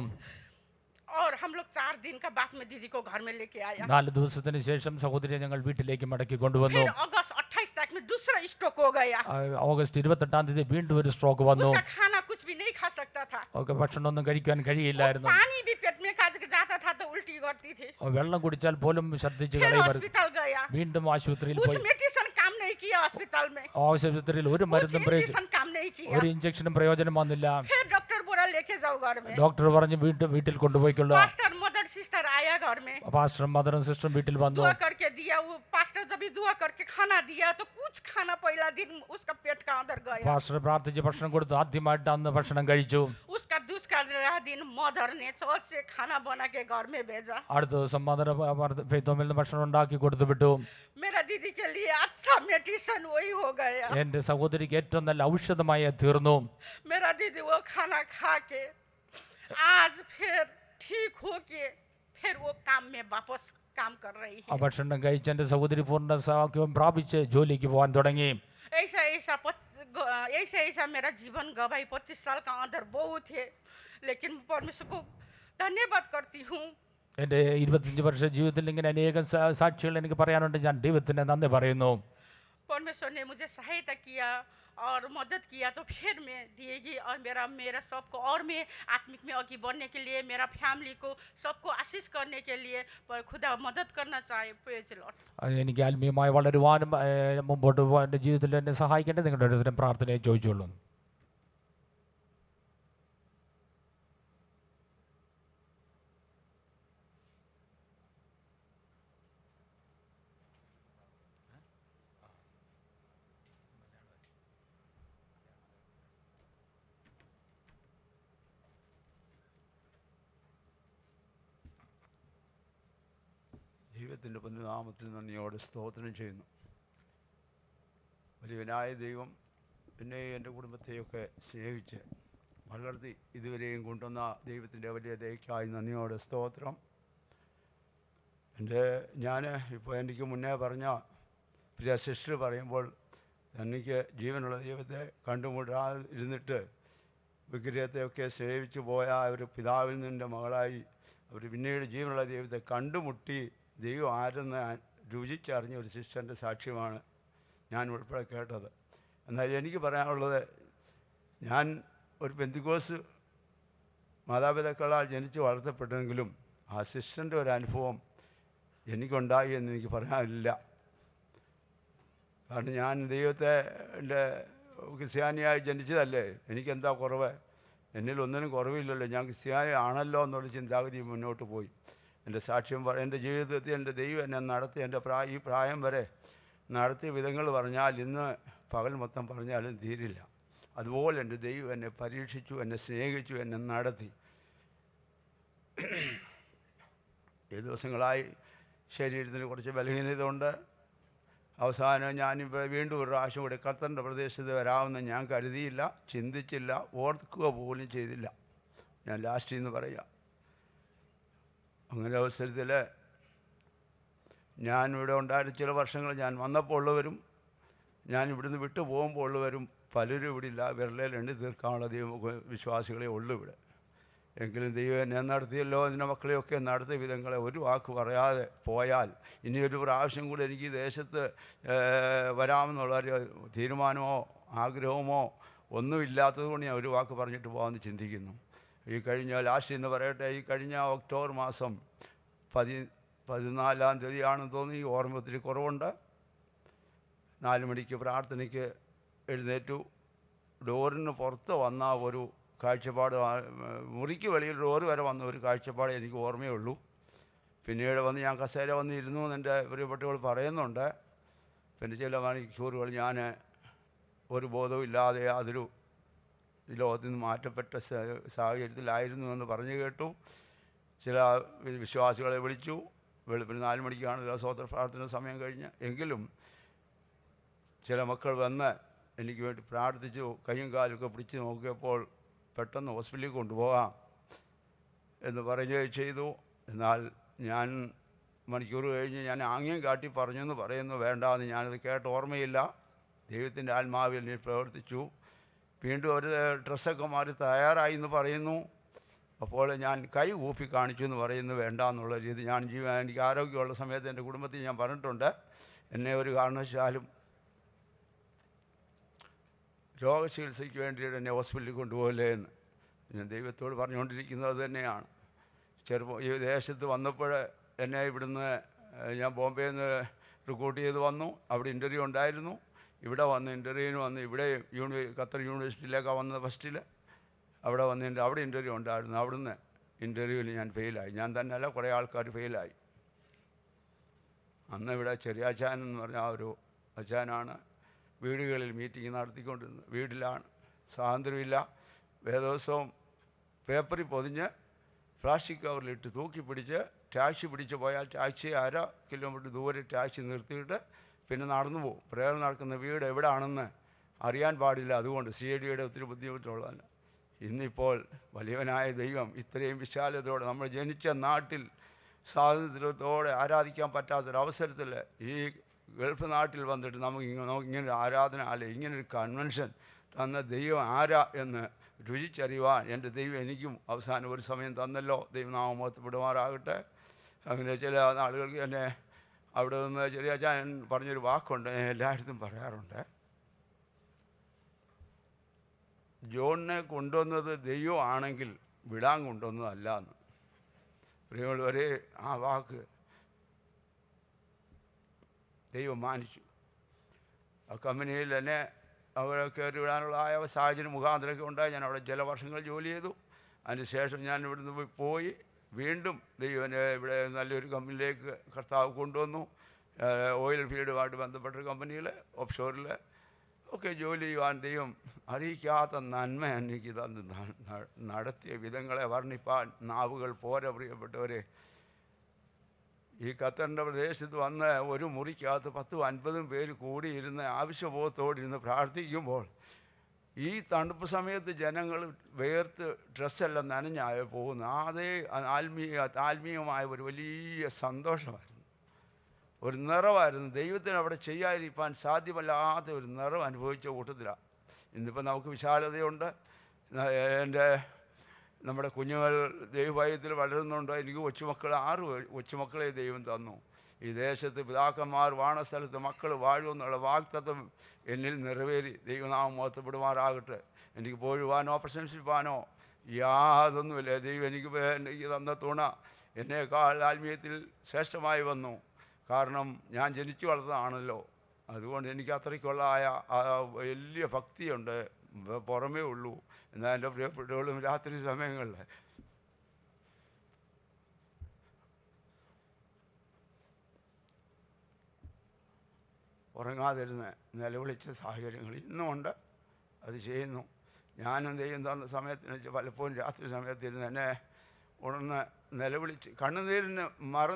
Speaker 3: और हम लोग 4 दिन का बाद में दीदी को घर में लेके आया।
Speaker 2: 4 ദിവസത്തിന് ശേഷം സഹോദരിയെ ഞങ്ങൾ വീട്ടിലേക്ക് മടക്കി കൊണ്ടുവന്നു.
Speaker 3: फिर अगस्त 28 तारीख में दूसरा स्ट्रोक हो गया।
Speaker 2: ഓഗസ്റ്റ് 28-ാം തീയതി വീണ്ടും ഒരു സ്ട്രോക്ക് വന്നു.
Speaker 3: उसका खाना कुछ भी नहीं खा सकता था,
Speaker 2: ഭക്ഷണമൊന്നും കഴിക്കാൻ കഴിയില്ലായിരുന്നു.
Speaker 3: पानी भी पेट में खा के जाता था तो उल्टी करती थी।
Speaker 2: വെള്ളം കുടിച്ചാൽ പോലും ഛർദ്ദിച്ച്
Speaker 3: फिर
Speaker 2: കളയുമായിരുന്നു.
Speaker 3: हॉस्पिटल गया,
Speaker 2: വീണ്ടും ആശുപത്രിയിൽ
Speaker 3: कुछ
Speaker 2: പോയി.
Speaker 3: मेडिसिन काम नहीं किया हॉस्पिटल में,
Speaker 2: ആശുപത്രിയിൽ ഒരു
Speaker 3: कुछ
Speaker 2: മരുന്നും
Speaker 3: इंजेक्शन काम नहीं किया।
Speaker 2: ഒരു ഇഞ്ചക്ഷനും പ്രയോജനം വന്നില്ല.
Speaker 3: फिर डॉक्टर बोला लेके जाओ घर में।
Speaker 2: ഡോക്ടർ പറഞ്ഞു വീട്ടിൽ കൊണ്ടുപോയിക്കൊള്ളു.
Speaker 3: पास्टर मदर सिस्टर आया घर में,
Speaker 2: പാസ്റ്ററും മദറും സിസ്റ്ററും വീട്ടിൽ വന്നു.
Speaker 3: दुआ करके दिया। वो पास्टर जब भी दुआ करके खाना दिया तो कुछ खाना पहला दिन उसका पेट का अंदर गया।
Speaker 2: പാസ്റ്റർ പ്രാർത്ഥിച്ച് ഭക്ഷണം കൊടുത്തു. ആദ്യമായിട്ട് അന്ന് ഭക്ഷണം കഴിച്ചു.
Speaker 3: उसका दूसरा दिन मदर ने चर्च से खाना बना के घर में भेजा।
Speaker 2: അടുത്ത ദിവസം മദർ ഫെയ്ത്തോമിൽ നിന്ന് ഭക്ഷണം ഉണ്ടാക്കി കൊടുത്തു വിട്ടു.
Speaker 3: मेरा दीदी के लिए अच्छा मेडिसिन वही हो गया।
Speaker 2: എൻ്റെ സഹോദരിക്ക് ഏറ്റവും നല്ല ഔഷധമായി തീർന്നു.
Speaker 3: मेरा दीदी वो खाना खा के आज फिर ठीक हो के फिर वो काम में वापस काम कर रही
Speaker 2: ആ
Speaker 3: है।
Speaker 2: ഭക്ഷണം കഴിച്ച് എൻ്റെ സഹോദരി പൂർണ്ണ സൗഖ്യം പ്രാപിച്ച് ജോലിക്ക് പോകാൻ തുടങ്ങി.
Speaker 3: ऐसा मेरा जीवन गवाई 25 साल का अंदर बहुत है, लेकिन परमेश्वर को धन्यवाद करती हूँ।
Speaker 2: എൻ്റെ 25 വർഷ ജീവിതത്തിൽ ഇങ്ങനെ അനേകം സാക്ഷികൾ എനിക്ക് പറയാനുണ്ട്. ഞാൻ ദൈവത്തിന് നന്ദി പറയുന്നു.
Speaker 3: परमेश्वर ने मुझे सहायता किया और मदद किया तो फिर मैं दिएगी, और मेरा सबको, और मैं आत्मिक में आगे बढ़ने के लिए, मेरा फैमिली को सबको आशीष करने के लिए पर खुदा मदद करना चाहे। Praise the Lord.
Speaker 2: എനിക്ക് ആത്മീയമായി വളരുവാനും മുമ്പോട്ട് പോകാൻ എൻ്റെ ജീവിതത്തിൽ എന്നെ സഹായിക്കേണ്ടത് നിങ്ങളുടെ ഒരു പ്രാർത്ഥനയെ ചോദിച്ചുള്ളൂ.
Speaker 4: ദൈവത്തിൻ്റെ പൊന്നുനാമത്തിൽ നന്ദിയോടെ സ്തോത്രം ചെയ്യുന്നു. വലിയവനായ ദൈവം എന്നെ എൻ്റെ കുടുംബത്തെയൊക്കെ സ്നേഹിച്ച് വളർത്തി ഇതുവരെയും കൊണ്ടുവന്ന ദൈവത്തിൻ്റെ വലിയ ദയക്കായി നന്ദിയോടെ സ്തോത്രം. ഞാൻ ഇപ്പോൾ എനിക്ക് മുന്നേ പറഞ്ഞ പ്രിയ സിസ്റ്റർ പറയുമ്പോൾ എനിക്ക് ജീവനുള്ള ദൈവത്തെ കണ്ടുമുട്ടാതിരുന്നിട്ട് വിഗ്രഹത്തെയൊക്കെ സേവിച്ചു പോയ ഒരു പിതാവിൽ നിൻ്റെ മകളായി അവർ പിന്നീട് ജീവനുള്ള ദൈവത്തെ കണ്ടുമുട്ടി ദൈവം ആരെന്ന് രുചിച്ചറിഞ്ഞ ഒരു സിസ്റ്ററിൻ്റെ സാക്ഷ്യമാണ് ഞാൻ ഉൾപ്പെടെ കേട്ടത്. എന്നാൽ എനിക്ക് പറയാനുള്ളത്, ഞാൻ ഒരു പെന്തിക്കോസ് മാതാപിതാക്കളാൽ ജനിച്ച് വളർത്തപ്പെട്ടെങ്കിലും ആ സിസ്റ്ററിൻ്റെ ഒരു അനുഭവം എനിക്കുണ്ടായി എന്ന് എനിക്ക് പറയാനില്ല. കാരണം ഞാൻ ദൈവത്തെ എൻ്റെ ക്രിസ്ത്യാനിയായി ജനിച്ചതല്ലേ, എനിക്കെന്താ കുറവ്? എന്നിൽ ഒന്നിനും കുറവില്ലല്ലോ, ഞാൻ ക്രിസ്ത്യാനി ആണല്ലോ എന്നുള്ള ചിന്താഗതി മുന്നോട്ട് പോയി. എൻ്റെ സാക്ഷ്യം എൻ്റെ ജീവിതത്തിൽ എൻ്റെ ദൈവം എന്നെ നടത്തി, എൻ്റെ ഈ പ്രായം വരെ നടത്തിയ വിധങ്ങൾ പറഞ്ഞാൽ ഇന്ന് പകൽ മൊത്തം പറഞ്ഞാലും തീരില്ല. അതുപോലെ എൻ്റെ ദൈവം എന്നെ പരീക്ഷിച്ചു, എന്നെ സ്നേഹിച്ചു, എന്നെ നടത്തി. ഈ ദിവസങ്ങളായി ശരീരത്തിന് കുറച്ച് ബലഹീനത ഉണ്ട്. അവസാനം ഞാനിപ്പോൾ വീണ്ടും ഒരു പ്രാവശ്യം കൂടി ഖത്തറിൻ്റെ പ്രദേശത്ത് വരാമെന്ന് ഞാൻ കരുതിയില്ല, ചിന്തിച്ചില്ല, ഓർക്കുക പോലും ചെയ്തില്ല. ഞാൻ ലാസ്റ്റ് എന്ന് പറയാം. അങ്ങനെ അവസരത്തിൽ ഞാനിവിടെ ഉണ്ടായിരുന്ന ചില വർഷങ്ങൾ ഞാൻ വന്നപ്പോൾ ഉള്ളവരും ഞാൻ ഇവിടുന്ന് വിട്ടു പോകുമ്പോൾ ഉള്ളവരും പലരും ഇവിടെ ഇല്ല. വിരലിൽ എണ്ണി തീർക്കാനുള്ള വിശ്വാസികളെ ഉള്ളൂ ഇവിടെ. എങ്കിലും ദൈവം എന്നെ നടത്തിയല്ലോ, അതിൻ്റെ മക്കളെയൊക്കെ നടത്തിയ വിധങ്ങളെ ഒരു വാക്ക് പറയാതെ പോയാൽ ഇനിയൊരു പ്രാവശ്യം കൂടി എനിക്ക് ഈ ദേശത്ത് വരാമെന്നുള്ളൊരു തീരുമാനമോ ആഗ്രഹമോ ഒന്നുമില്ലാത്തത് കൊണ്ട് ഞാൻ ഒരു വാക്ക് പറഞ്ഞിട്ട് പോകാമെന്ന് ചിന്തിക്കുന്നു. ഈ കഴിഞ്ഞ ലാസ്റ്റ് എന്ന് പറയട്ടെ, ഈ കഴിഞ്ഞ ഒക്ടോബർ മാസം 14-ാം തീയതിയാണെന്ന് തോന്നി, ഓർമ്മ ഒത്തിരി കുറവുണ്ട്. 4 മണിക്ക് പ്രാർത്ഥനയ്ക്ക് എഴുന്നേറ്റു. ഡോറിന് പുറത്ത് വന്ന ഒരു കാഴ്ചപ്പാട്, മുറിക്ക് വെളിയിൽ ഡോറ് വരെ വന്ന ഒരു കാഴ്ചപ്പാട് എനിക്ക് ഓർമ്മയുള്ളൂ. പിന്നീട് വന്ന് ഞാൻ കസേര വന്നിരുന്നു എന്ന് എൻ്റെ പ്രിയപ്പെട്ടവൾ പറയുന്നുണ്ട്. പിന്നെ ചില മണിക്കൂറുകൾ ഞാൻ ഒരു ബോധവും ഇല്ലാതെ അതൊരു ലോകത്തിൽ നിന്ന് മാറ്റപ്പെട്ട സാഹചര്യത്തിലായിരുന്നു എന്ന് പറഞ്ഞു കേട്ടു. ചില വിശ്വാസികളെ വിളിച്ചു. വെളുപ്പിന് 4 മണിക്കാണല്ലോ സ്വതന്ത്ര പ്രാർത്ഥന സമയം കഴിഞ്ഞ്. എങ്കിലും ചില മക്കൾ വന്ന് എനിക്ക് വേണ്ടി പ്രാർത്ഥിച്ചു. കൈയും കാലൊക്കെ പിടിച്ച് നോക്കിയപ്പോൾ പെട്ടെന്ന് ഹോസ്പിറ്റലിൽ കൊണ്ടുപോകാം എന്ന് പറയുകയും ചെയ്തു. എന്നാൽ ഞാൻ മണിക്കൂർ കഴിഞ്ഞ് ഞാൻ ആംഗ്യം കാട്ടി പറഞ്ഞെന്ന് പറയുന്നു, വേണ്ടാന്ന്. ഞാനത് കേട്ട് ഓർമ്മയില്ല. ദൈവത്തിൻ്റെ ആത്മാവിൽ നീ പ്രവർത്തിച്ചു. വീണ്ടും ഒരു ഡ്രസ്സൊക്കെ മാറി തയ്യാറായി എന്ന് പറയുന്നു. അപ്പോൾ ഞാൻ കൈ ഊപ്പി കാണിച്ചു എന്ന് പറയുന്നു, വേണ്ട എന്നുള്ള രീതി. എനിക്ക് ആരോഗ്യമുള്ള സമയത്ത് എൻ്റെ കുടുംബത്തിൽ ഞാൻ പറഞ്ഞിട്ടുണ്ട്, എന്നെ ഒരു കാരണവശാലും രോഗചികിത്സയ്ക്ക് വേണ്ടിയിട്ട് എന്നെ ഹോസ്പിറ്റലിൽ കൊണ്ടുപോകല്ലേ എന്ന് ഞാൻ ദൈവത്തോട് പറഞ്ഞുകൊണ്ടിരിക്കുന്നത് തന്നെയാണ്. ഈ ദേശത്ത് വന്നപ്പോൾ എന്നെ ഇവിടുന്ന് ഞാൻ ബോംബെയിൽ നിന്ന് റിക്രൂട്ട് ചെയ്ത് വന്നു. അവിടെ ഇൻ്റർവ്യൂ ഉണ്ടായിരുന്നു. ഇവിടെ വന്ന് ഇൻ്റർവ്യൂവിന് വന്ന് ഇവിടെ ഖത്തർ യൂണിവേഴ്സിറ്റിയിലേക്കാണ് വന്നത് ഫസ്റ്റിൽ. അവിടെ വന്ന് അവിടെ ഇൻ്റർവ്യൂ ഉണ്ടായിരുന്നു. അവിടുന്ന് ഇൻ്റർവ്യൂവിൽ ഞാൻ ഫെയിലായി. ഞാൻ തന്നെയല്ല, കുറേ ആൾക്കാർ ഫെയിലായി. അന്ന് ഇവിടെ ചെറിയാച്ചാൻ എന്ന് പറഞ്ഞ ആ ഒരു അച്ചാനാണ് വീടുകളിൽ മീറ്റിംഗ് നടത്തിക്കൊണ്ടിരുന്നത്. വീട്ടിലാണ്, സ്വാതന്ത്ര്യമില്ല. വേദോത്സവം പേപ്പറിൽ പൊതിഞ്ഞ് പ്ലാസ്റ്റിക് കവറിലിട്ട് തൂക്കി പിടിച്ച് ടാക്സി പിടിച്ച് പോയാൽ ടാക്സി 1/2 കിലോമീറ്റർ ദൂരെ ടാക്സി നിർത്തിയിട്ട് പിന്നെ നടന്നു പോകും. പ്രേയർ നടക്കുന്ന വീട് എവിടെയാണെന്ന് അറിയാൻ പാടില്ല. അതുകൊണ്ട് CIDയുടെ ഒത്തിരി ബുദ്ധിമുട്ടുള്ളതല്ല. ഇന്നിപ്പോൾ വലിയവനായ ദൈവം ഇത്രയും വിശാലതയോടെ നമ്മൾ ജനിച്ച നാട്ടിൽ സ്വാതന്ത്ര്യത്തോടെ ആരാധിക്കാൻ പറ്റാത്തൊരവസരത്തിൽ ഈ ഗൾഫ് നാട്ടിൽ വന്നിട്ട് നമുക്ക് ഇങ്ങനൊരു ആരാധനാലയം, ഇങ്ങനൊരു കൺവെൻഷൻ തന്ന ദൈവം ആരാ എന്ന് രുചിച്ചറിയുവാൻ എൻ്റെ ദൈവം എനിക്കും അവസാനം ഒരു സമയം തന്നല്ലോ. ദൈവനാമം മഹത്വപ്പെടുമാറാകട്ടെ. അങ്ങനെ ചില ആളുകൾക്ക് എന്നെ അവിടെ നിന്ന് ചെറിയാച്ചാൻ പറഞ്ഞൊരു വാക്കുണ്ട്, എല്ലായിടത്തും പറയാറുണ്ട്. ജോണിനെ കൊണ്ടുവന്നത് ദൈവം ആണെങ്കിൽ വിടാൻ കൊണ്ടുവന്നതല്ല എന്ന്. പ്രിയമുള്ളവരെ, ആ വാക്ക് ദൈവം മാനിച്ചു. ആ കമ്പനിയിൽ എന്നെ അവിടെ കയറി വിടാനുള്ള സാഹചര്യം മുഖാന്തരമൊക്കെ ഉണ്ടായി. ഞാൻ അവിടെ ചില വർഷങ്ങൾ ജോലി ചെയ്തു. അതിനുശേഷം ഞാൻ ഇവിടുന്ന് പോയി വീണ്ടും ദൈവനെ ഇവിടെ നല്ലൊരു കമ്പനിയിലേക്ക് കർത്താവ് കൊണ്ടുവന്നു. ഓയിൽ ഫീൽഡുമായിട്ട് ബന്ധപ്പെട്ട കമ്പനിയിൽ ഓഫ്ഷോറിൽ ഒക്കെ ജോലി ചെയ്യുവാൻ ദൈവം അറിയിക്കാത്ത നന്മ എനിക്ക് തന്ന് നടത്തിയ വിധങ്ങളെ വർണ്ണിപ്പാൻ നാവുകൾ പോരാ. പ്രിയപ്പെട്ടവരെ, ഈ ഖത്തറിൻ്റെ പ്രദേശത്ത് വന്ന് ഒരു മുറിക്കകത്ത് 10-50 പേര് കൂടിയിരുന്ന് ആവശ്യബോധത്തോടിരുന്ന് പ്രാർത്ഥിക്കുമ്പോൾ ഈ തണുപ്പ് സമയത്ത് ജനങ്ങൾ വേർത്ത് ഡ്രസ്സെല്ലാം നനഞ്ഞായ പോകുന്നു. അതേ ആത്മീയമായ ഒരു വലിയ സന്തോഷമായിരുന്നു, ഒരു നിറവായിരുന്നു. ദൈവത്തിന് അവിടെ ചെയ്യാതിരിക്കാൻ സാധ്യമല്ലാത്ത ഒരു നിറവ് അനുഭവിച്ച കൂട്ടത്തിലാണ്. ഇന്നിപ്പോൾ നമുക്ക് വിശാലതയുണ്ട്. നമ്മുടെ കുഞ്ഞുങ്ങൾ ദൈവഭയത്തിൽ വളരുന്നുണ്ട്. എനിക്ക് കൊച്ചുമക്കൾ 6 കൊച്ചുമക്കളെ ദൈവം തന്നു. ഈ ദേശത്ത് പിതാക്കന്മാർ വാണസ്ഥലത്ത് മക്കൾ വാഴുമെന്നുള്ള വാഗ്ദത്തം എന്നിൽ നിറവേറി. ദൈവനാമം മഹത്വപ്പെടുമാറാകട്ടെ. എനിക്ക് പോഴുവാനോ പ്രശംസിപ്പാനോ യാതൊന്നുമില്ല. ദൈവം എനിക്ക് തന്ന തുണ എന്നേക്കാൾ ആത്മീയത്തിൽ ശ്രേഷ്ഠമായി വന്നു. കാരണം ഞാൻ ജനിച്ചു വളർന്നതാണല്ലോ. അതുകൊണ്ട് എനിക്ക് അത്രയ്ക്കുള്ള വലിയ ഭക്തിയുണ്ട്, പുറമേ ഉള്ളൂ. എന്നാൽ എൻ്റെ പ്രിയപ്പെട്ടവളും രാത്രി സമയങ്ങളിൽ ഉറങ്ങാതിരുന്ന് നിലവിളിച്ച സാഹചര്യങ്ങൾ ഇന്നുമുണ്ട്. അത് ചെയ്യുന്നു. ഞാനും ദൈവം തന്ന സമയത്തിന് വെച്ച് പലപ്പോഴും രാത്രി സമയത്തിരുന്ന് എന്നെ ഉണർന്ന് നിലവിളിച്ച് കണ്ണുനീരിന്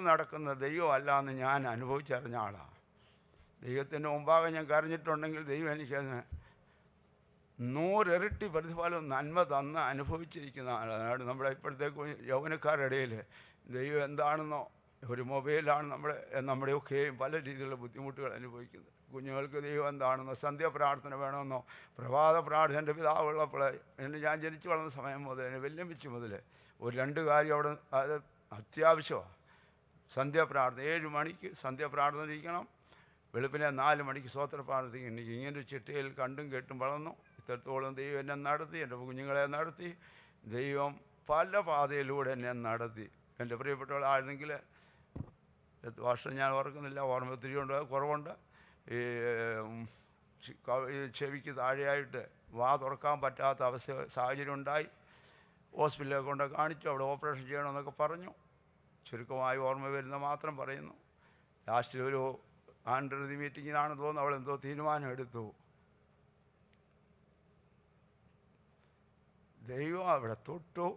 Speaker 4: നടക്കുന്ന ദൈവമല്ല എന്ന് ഞാൻ അനുഭവിച്ചറിഞ്ഞ ആളാണ്. ദൈവത്തിൻ്റെ മുമ്പാകെ ഞാൻ കരഞ്ഞിട്ടുണ്ടെങ്കിൽ ദൈവം എനിക്കതിന് 100 ഇരട്ടി പ്രതിഫലം നന്മ തന്ന് അനുഭവിച്ചിരിക്കുന്ന ആളാണ്. നമ്മുടെ ഇപ്പോഴത്തെ യൗവനക്കാരുടെ ഇടയിൽ ദൈവം എന്താണെന്നോ, ഒരു മൊബൈലാണ് നമ്മുടെയൊക്കെയും പല രീതിയിലുള്ള ബുദ്ധിമുട്ടുകൾ അനുഭവിക്കുന്നത്. കുഞ്ഞുങ്ങൾക്ക് ദൈവം എന്താണെന്നോ, സന്ധ്യാപ്രാർത്ഥന വേണമെന്നോ, പ്രഭാത പ്രാർത്ഥന. എൻ്റെ പിതാവുള്ളപ്പോൾ ഞാൻ ജനിച്ചു വളർന്ന സമയം മുതൽ, എന്നെ വെല്ലുമിച്ച് മുതൽ ഒരു 2 കാര്യം അവിടെ അത് അത്യാവശ്യമാണ്. സന്ധ്യാപ്രാർത്ഥന 7 മണിക്ക് സന്ധ്യാപ്രാർത്ഥന ഇരിക്കണം, വെളുപ്പിനെ 4 മണിക്ക് സ്തോത്ര പ്രാർത്ഥന. എനിക്ക് ഇങ്ങനൊരു ചിട്ടയിൽ കണ്ടും കേട്ടും വളർന്നു. ഇത്രത്തോളം ദൈവം എന്നെ നടത്തി, എൻ്റെ കുഞ്ഞുങ്ങളെ നടത്തി. ദൈവം പല പാതയിലൂടെ എന്നെ നടത്തി. എൻ്റെ പ്രിയപ്പെട്ടവളായിരുന്നെങ്കിൽ വർഷം ഞാൻ ഓർക്കുന്നില്ല, ഓർമ്മ ഒത്തിരി ഉണ്ട്, കുറവുണ്ട്. ഈ ചെവിക്ക് താഴെയായിട്ട് വാ തുറക്കാൻ പറ്റാത്ത സാഹചര്യം ഉണ്ടായി. ഹോസ്പിറ്റലിൽ കൊണ്ട് കാണിച്ചു, അവിടെ ഓപ്പറേഷൻ ചെയ്യണമെന്നൊക്കെ പറഞ്ഞു. ചുരുക്കമായി ഓർമ്മ വരുന്ന മാത്രം പറയുന്നു. ലാസ്റ്റിൽ ഒരു ആൻഡ്രതി മീറ്റിങ്ങിനാണ് തോന്നുന്നു, അവളെന്തോ തീരുമാനം എടുത്തു. ദൈവം അവിടെ തൊട്ടു.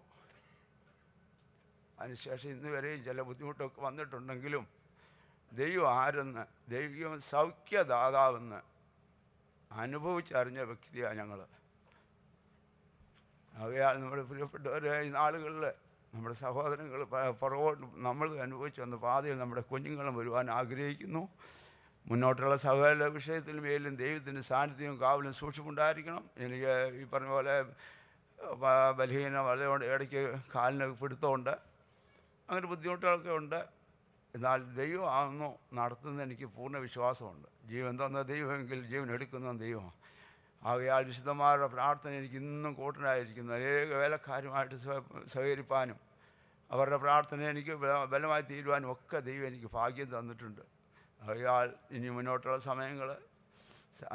Speaker 4: അതിനുശേഷം ഇന്ന് വരെയും ചില ബുദ്ധിമുട്ടൊക്കെ വന്നിട്ടുണ്ടെങ്കിലും ദൈവം ആരെന്ന്, ദൈവം സൗഖ്യദാതാവെന്ന് അനുഭവിച്ചറിഞ്ഞ വ്യക്തിയാണ് ഞങ്ങൾ. അവയാൽ നമ്മുടെ പ്രിയപ്പെട്ടവർ ഈ നാളുകളിൽ നമ്മുടെ സഹോദരങ്ങൾ പുറകോട്ട് നമ്മൾ അനുഭവിച്ചു വന്ന പാതയിൽ നമ്മുടെ കുഞ്ഞുങ്ങളും വരുവാൻ ആഗ്രഹിക്കുന്നു. മുന്നോട്ടുള്ള സകല വിഷയത്തിലും മേലും ദൈവത്തിൻ്റെ സാന്നിധ്യവും കാവലും സൂക്ഷിപ്പുണ്ടായിരിക്കണം. എനിക്ക് ഈ പറഞ്ഞ പോലെ ബലഹീനം അതുകൊണ്ട് ഇടയ്ക്ക് കാലിന് പിടുത്തമുണ്ട്, അങ്ങനെ ബുദ്ധിമുട്ടുകളൊക്കെ ഉണ്ട്. എന്നാൽ ദൈവം ആകുന്നു നടത്തുന്നത് എനിക്ക് പൂർണ്ണ വിശ്വാസമുണ്ട്. ജീവൻ തന്ന ദൈവമെങ്കിൽ ജീവൻ എടുക്കുന്ന ദൈവമാണ്. ആകയാൽ വിശുദ്ധന്മാരുടെ പ്രാർത്ഥന എനിക്ക് ഇന്നും കൂട്ടനായിരിക്കുന്നു. അനേക വേലക്കാരുമായിട്ട് സഹകരിപ്പാനും അവരുടെ പ്രാർത്ഥന എനിക്ക് ബലമായി തീരുവാനും ഒക്കെ ദൈവം എനിക്ക് ഭാഗ്യം തന്നിട്ടുണ്ട്. ആകയാൽ ഇനി മുന്നോട്ടുള്ള സമയങ്ങൾ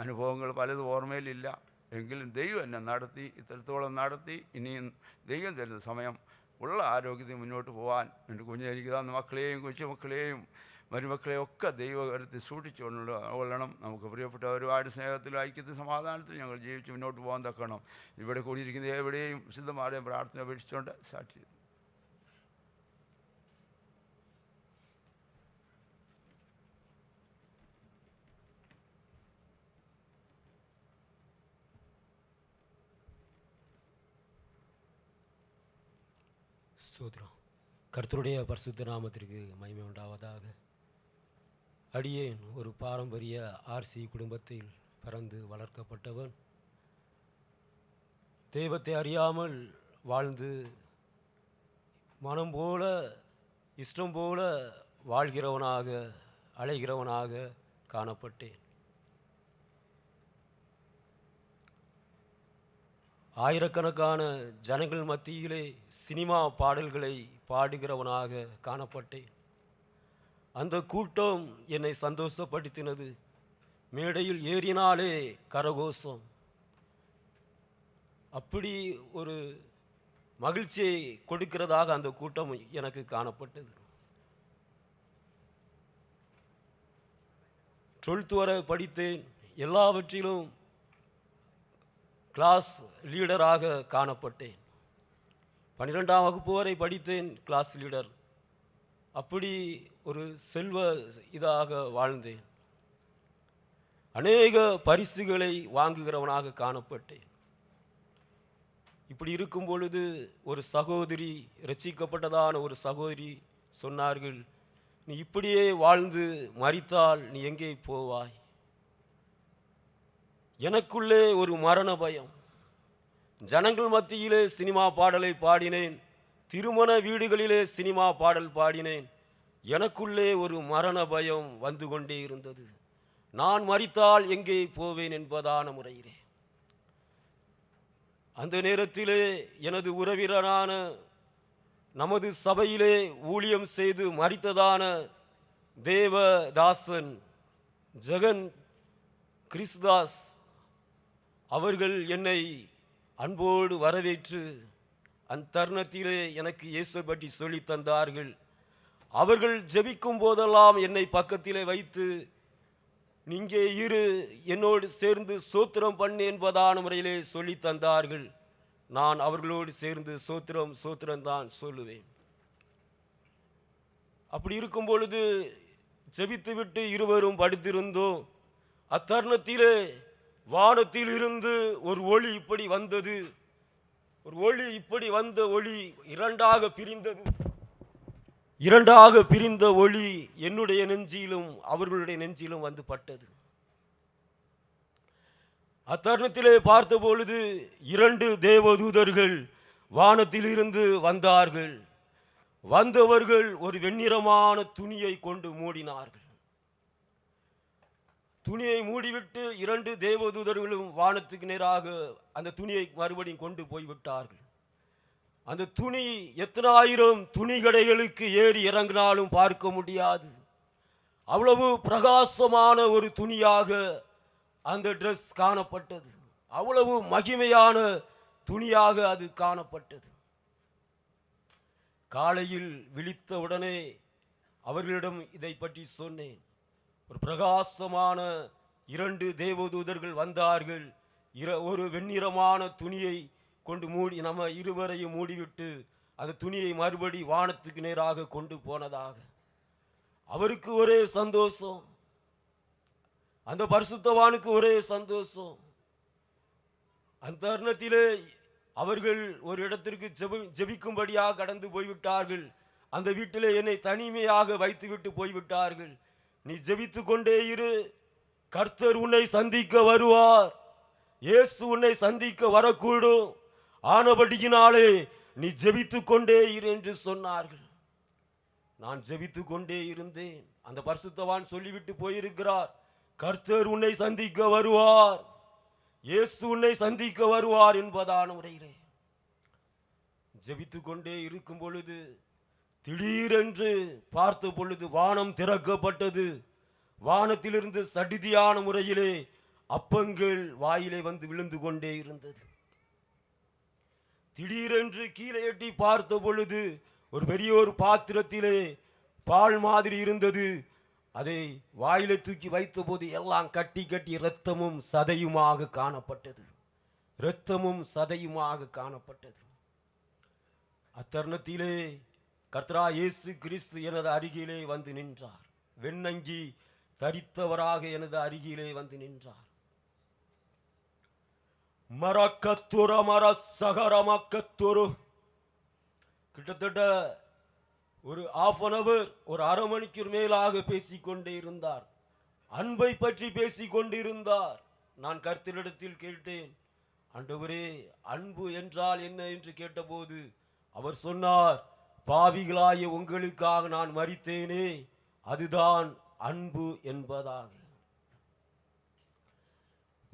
Speaker 4: അനുഭവങ്ങൾ പലതും ഓർമ്മയിലില്ല, എങ്കിലും ദൈവം എന്നെ നടത്തി, ഇത്രത്തോളം നടത്തി. ഇനിയും ദൈവം തരുന്ന സമയം ഉള്ള ആരോഗ്യത്തിൽ മുന്നോട്ട് പോകാൻ എൻ്റെ എനിക്ക് തന്ന മക്കളെയും കൊച്ചുമക്കളെയും മരുമക്കളെയും ഒക്കെ ദൈവകരത്തിൽ സൂക്ഷിച്ചുകൊള്ളണം. നമുക്ക് പ്രിയപ്പെട്ട ഒരുപാട് സ്നേഹത്തിലും ഐക്യത്തിലും സമാധാനത്തിലും ഞങ്ങൾ ജീവിച്ച് മുന്നോട്ട് പോകാൻ തക്കണം. ഇവിടെ കൂടിയിരിക്കുന്ന എവിടെയും വിശുദ്ധമാരുടെയും പ്രാർത്ഥന അപേക്ഷിച്ചുകൊണ്ട് സാക്ഷി.
Speaker 5: ஸ்தோத்திரம். கர்த்தருடைய பரிசுத்த நாமத்திற்கு மகிமை உண்டாவதாக. அடியேன் ஒரு பாரம்பரிய ஆர்சி குடும்பத்தில் பிறந்து வளர்க்கப்பட்டவன். தெய்வத்தை அறியாமல் வாழ்ந்து மனம் போல இஷ்டம் போல வாழ்கிறவனாக அலைகிறவனாக காணப்பட்டேன். ஆயிரக்கணக்கான ஜனங்கள் மத்தியிலே சினிமா பாடல்களை பாடுகிறவனாக காணப்பட்டேன். அந்த கூட்டம் என்னை சந்தோஷப்படுத்தினது. மேடையில் ஏறினாலே கரகோஷம். அப்படி ஒரு மகிழ்ச்சியை கொடுக்கிறதாக அந்த கூட்டம் எனக்கு காணப்பட்டது. 12th வரை படித்தேன். எல்லாவற்றிலும் கிளாஸ் லீடராக காணப்பட்டேன். 12ஆம் வகுப்பு வரை படித்தேன், கிளாஸ் லீடர். அப்படி ஒரு செல்வ இதாக வாழ்ந்தேன். அநேக பரிசுகளை வாங்குகிறவனாக காணப்பட்டேன். இப்படி இருக்கும் பொழுது ஒரு சகோதரி, ரட்சிக்கப்பட்டதான ஒரு சகோதரி சொன்னார்கள், நீ இப்படியே வாழ்ந்து மரித்தால் நீ எங்கே போவாய்? எனக்குள்ளே ஒரு மரண பயம். ஜனங்கள் மத்தியிலே சினிமா பாடலை பாடினேன், திருமண வீடுகளிலே சினிமா பாடல் பாடினேன். எனக்குள்ளே ஒரு மரண பயம் வந்து கொண்டே இருந்தது. நான் மரித்தால் எங்கே போவேன் என்பதான முறையிலே அந்த நேரத்திலே எனது உறவினரான நமது சபையிலே ஊழியம் செய்து மரித்ததான தேவதாசன் ஜெகன் கிறிஸ்தாஸ் அவர்கள் என்னை அன்போடு வரவேற்று அந்த தருணத்திலே எனக்கு இயேசு பற்றி சொல்லி தந்தார்கள். அவர்கள் ஜெபிக்கும் போதெல்லாம் என்னை பக்கத்திலே வைத்து, நீங்கே இரு, என்னோடு சேர்ந்து சோத்திரம் பண்ணு என்பதான முறையிலே சொல்லி தந்தார்கள். நான் அவர்களோடு சேர்ந்து சோத்திரம் தான் சொல்லுவேன். அப்படி இருக்கும் பொழுது ஜெபித்துவிட்டு இருவரும் படுத்திருந்தோம். அத்தருணத்திலே வானத்தில் இருந்து ஒரு ஒளி இப்படி வந்தது. ஒரு ஒளி இப்படி வந்த ஒளி இரண்டாக பிரிந்தது. இரண்டாக பிரிந்த ஒளி என்னுடைய நெஞ்சிலும் அவர்களுடைய நெஞ்சிலும் வந்து பட்டது. அத்தருணத்திலே பார்த்த பொழுது 2 தேவதூதர்கள் வானத்தில் இருந்து வந்தார்கள். வந்தவர்கள் ஒரு வெண்ணிறமான துணியை கொண்டு மூடினார்கள். துணியை மூடிவிட்டு 2 தேவதூதர்களும் வானத்துக்கு நேராக அந்த துணியை மறுபடியும் கொண்டு போய்விட்டார்கள். அந்த துணி எத்தனாயிரம் துணிகடைகளுக்கு ஏறி இறங்கினாலும் பார்க்க முடியாது. அவ்வளவு பிரகாசமான ஒரு துணியாக அந்த ட்ரெஸ் காணப்பட்டது. அவ்வளவு மகிமையான துணியாக அது காணப்பட்டது. காலையில் விழித்த உடனே அவர்களிடம் இதை பற்றி சொன்னேன். ஒரு பிரகாசமான 2 தேவதூதர்கள் வந்தார்கள். ஒரு வெண்ணிறமான துணியை கொண்டு மூடி நம்ம இருவரையும் மூடிவிட்டு அந்த துணியை மறுபடி வானத்துக்கு நேராக கொண்டு போனதாக. அவருக்கு ஒரே சந்தோஷம், அந்த பரிசுத்தவானுக்கு ஒரே சந்தோஷம். அந்த தருணத்திலே அவர்கள் ஒரு இடத்திற்கு ஜெபிக்கும்படியாக கடந்து போய்விட்டார்கள். அந்த வீட்டிலே என்னை தனிமையாக வைத்துவிட்டு போய்விட்டார்கள். நீ ஜெபித்து கொண்டே இரு, கர்த்தர் உன்னை சந்திக்க வருவார், இயேசு உன்னை சந்திக்க வரக்கூடும், ஆனபடியினாலே நீ ஜெபித்து கொண்டே இரு என்று சொன்னார்கள். நான் ஜெபித்து கொண்டே இருந்தேன். அந்த பரிசுத்தவான் சொல்லிவிட்டு போயிருக்கிறார், கர்த்தர் உன்னை சந்திக்க வருவார், இயேசு உன்னை சந்திக்க வருவார் என்பதான முறையிலே ஜெபித்து கொண்டே இருக்கும் பொழுது திடீரென்று பார்த்த பொழுது வானம் திறக்கப்பட்டது. வானத்திலிருந்து சடிதியான முறையிலே அப்பங்கள் வாயிலே வந்து விழுந்து கொண்டே இருந்தது. திடீரென்று கீழே எட்டி பார்த்த பொழுது ஒரு பெரிய ஒரு பாத்திரத்திலே பால் மாதிரி இருந்தது. அதை வாயிலே தூக்கி வைத்த போது எல்லாம் கட்டி கட்டி இரத்தமும் சதையுமாக காணப்பட்டது. இரத்தமும் சதையுமாக காணப்பட்டது. அத்தருணத்திலே கர்த்தரா இயேசு கிறிஸ்து எனது அருகிலே வந்து நின்றார். வெண்ணங்கி தரித்தவராக எனது அருகிலே வந்து நின்றார். மரக்கத்துர மர சகரமக்கத்துரு கிட்டத்தட்ட ஒரு 1/2 hour, ஒரு அரை மணிக்கு மேலாக பேசிக்கொண்டே இருந்தார். அன்பை பற்றி பேசிக்கொண்டிருந்தார். நான் கர்த்தரிடத்தில் கேட்டேன், ஆண்டவரே அன்பு என்றால் என்ன என்று கேட்டபோது அவர் சொன்னார், பாவிகளாய உங்களுக்காக நான் மரித்தேனே, அதுதான் அன்பு என்பதாக.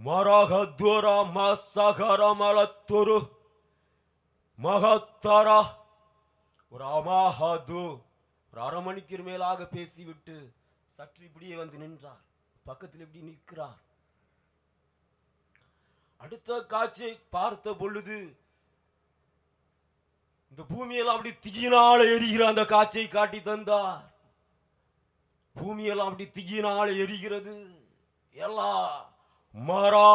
Speaker 5: மரகதுர மசகரமலத்துரு மகத்தரா ஒரு அமாஹது ஒரு அரை மணிக்கு மேலாக பேசிவிட்டு சற்று இப்படியே வந்து நின்றார். பக்கத்தில் இப்படி நிற்கிறார். அடுத்த காட்சியை பார்த்த பொழுது இந்த பூமியெல்லாம் அப்படி தீயினால எரிகிற அந்த காட்சியை காட்டி தந்தார். பூமியெல்லாம் அப்படி தீயினால எரிகிறது. எல்லா மரா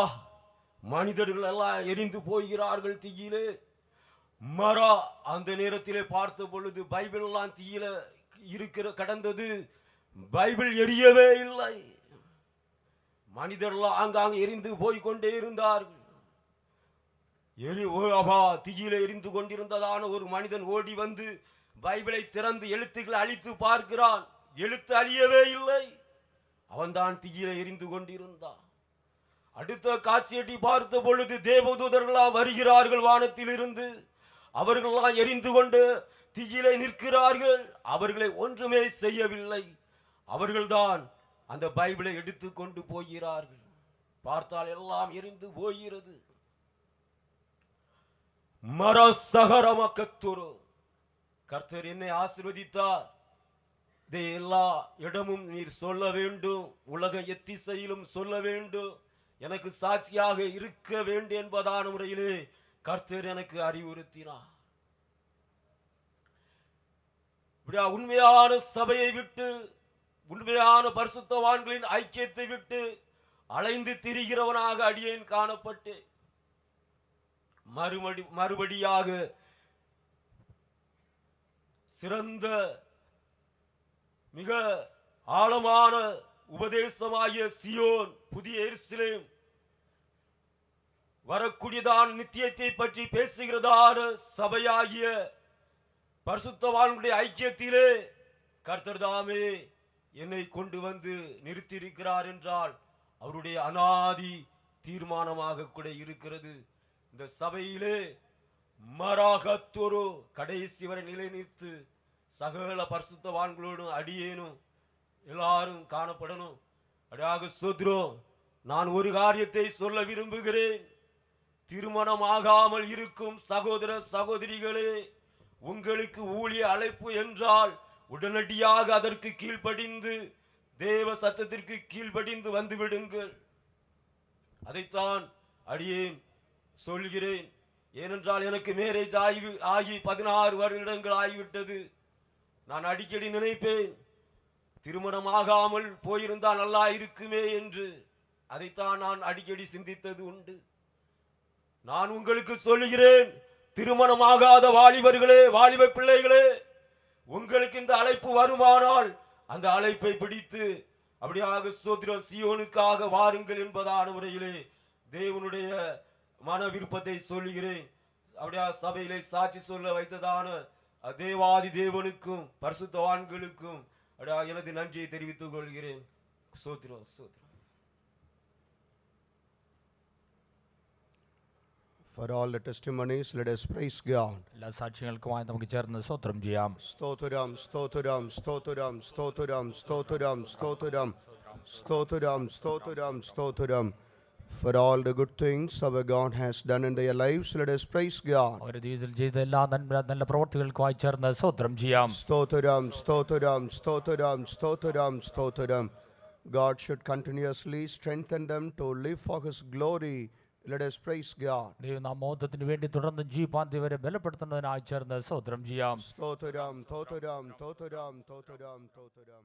Speaker 5: மனிதர்கள் எல்லாம் எரிந்து போகிறார்கள் தீயிலே. மரா அந்த நேரத்திலே பார்த்த பொழுது பைபிள் எல்லாம் தீயில இருக்கிற கடந்தது. பைபிள் எரியவே இல்லை. மனிதர்கள் ஆங்காங்க எரிந்து போய்கொண்டே இருந்தார்கள். தீயில எரிந்து கொண்டிருந்ததான ஒரு மனிதன் ஓடி வந்து பைபிளை திறந்து எழுத்துக்களை அழித்து பார்க்கிறான். எழுத்து அழியவே இல்லை. அவன்தான் தீயில எரிந்து கொண்டிருந்தான். அடுத்த காட்சியட்டி பார்த்த பொழுது தேவதூதர்களாம் வருகிறார்கள் வானத்தில் இருந்து. அவர்களெல்லாம் எரிந்து கொண்டு தீயிலே நிற்கிறார்கள். அவர்களை ஒன்றுமே செய்யவில்லை. அவர்கள்தான் அந்த பைபிளை எடுத்து கொண்டு போகிறார்கள். பார்த்தால் எல்லாம் எரிந்து போகிறது. மரசகரமக்கத்துரு. கர்த்தர் என்னை ஆசீர்வதித்தார். இதை எல்லா இடமும் நீர் சொல்ல வேண்டும், உலக எத்திசையிலும் சொல்ல வேண்டும், எனக்கு சாட்சியாக இருக்க வேண்டும் என்பதான முறையிலே கர்த்தர் எனக்கு அறிவுறுத்தினார். இப்படியா உண்மையான சபையை விட்டு, உண்மையான பரிசுத்தவான்களின் ஐக்கியத்தை விட்டு அலைந்து திரிகிறவனாக அடியேன் காணப்பட்டு மறுபடியாக சிறந்த மிக ஆழமான உபதேசமாகிய சியோன், புதிய எருசலேம், வரக்கூடியதான நித்தியத்தை பற்றி பேசுகிறதான சபையாகிய பரிசுத்தவான்களுடைய ஐக்கியத்திலே கர்த்தர் தாமே என்னை கொண்டு வந்து நிறுத்தியிருக்கிறார் என்றால் அவருடைய அனாதி தீர்மானமாக கூட இருக்கிறது. இந்த சபையிலே மராகத்தொரு கடைசி வரை நிலைநிறுத்து சகல பரிசுத்தவான்களோடும் அடியேனும் எல்லாரும் காணப்படணும். அடியாக சோத்ரோம், நான் ஒரு காரியத்தை சொல்ல விரும்புகிறேன். திருமணமாகாமல் இருக்கும் சகோதர சகோதரிகளே, உங்களுக்கு ஊழிய அழைப்பு என்றால் உடனடியாக அதற்கு கீழ்ப்படிந்து தேவ சத்தத்திற்கு கீழ்ப்படிந்து வந்து விடுங்கள். அதைத்தான் அடியேன் சொல்கிறேன். ஏனென்றால் எனக்கு மேரேஜ் ஆகி 16 வருடங்கள் ஆகிவிட்டது. நான் அடிக்கடி நினைப்பேன், திருமணமாகாமல் போயிருந்தால் நல்லா இருக்குமே என்று. அதைத்தான் நான் அடிக்கடி சிந்தித்தது உண்டு. நான் உங்களுக்கு சொல்லுகிறேன், திருமணமாகாத வாலிபர்களே, வாலிப பிள்ளைகளே, உங்களுக்கு இந்த அழைப்பு வருமானால் அந்த அழைப்பை பிடித்து அப்படியாக சோத்திரம் சியோனுக்காக வாருங்கள் என்பதான முறையிலே தேவனுடைய மன விருப்பத்தை சொல்லுகிறேன். அப்படியா சபையிலே சாட்சி சொல்ல வைத்ததான தேவாதி தேவனுக்கும் பரிசுத்தவான்களுக்கும் அப்படியா எனது நன்றியை தெரிவித்துக் கொள்கிறேன். சோத்திரம் சோத்திரம்.
Speaker 1: For all the testimonies, let us praise God.
Speaker 2: എല്ലാ സാക്ഷ്യങ്ങൾക്കുമായി നമുക്ക് ചേർന്ന് സ്തോത്രം ചെയ്യാം.
Speaker 1: Stotram, stotram, stotram, stotram, stotram, stotram, stotram, stotram, stotram. For all the good things our God has done in their lives, let us praise God.
Speaker 2: അവരുടെ ജീവിതത്തിൽ ചെയ്ത എല്ലാ നല്ല പ്രവർത്തികൾക്കുമായി ചേർന്ന് സ്തോത്രം ചെയ്യാം.
Speaker 1: Stotram, stotram, stotram, stotram, stotram. God should continuously strengthen them to live for His glory. Let us praise God.
Speaker 2: ദൈവനാമത്തിന് വേണ്ടി തുടർന്ന് ജീവിപ്പാൻ ഇവരെ ബലപ്പെടുത്തുന്നതിനായി ചേർന്ന് സ്തോത്രം ചെയ്യാം.
Speaker 1: Stotram, stotram, stotram, stotram, stotram.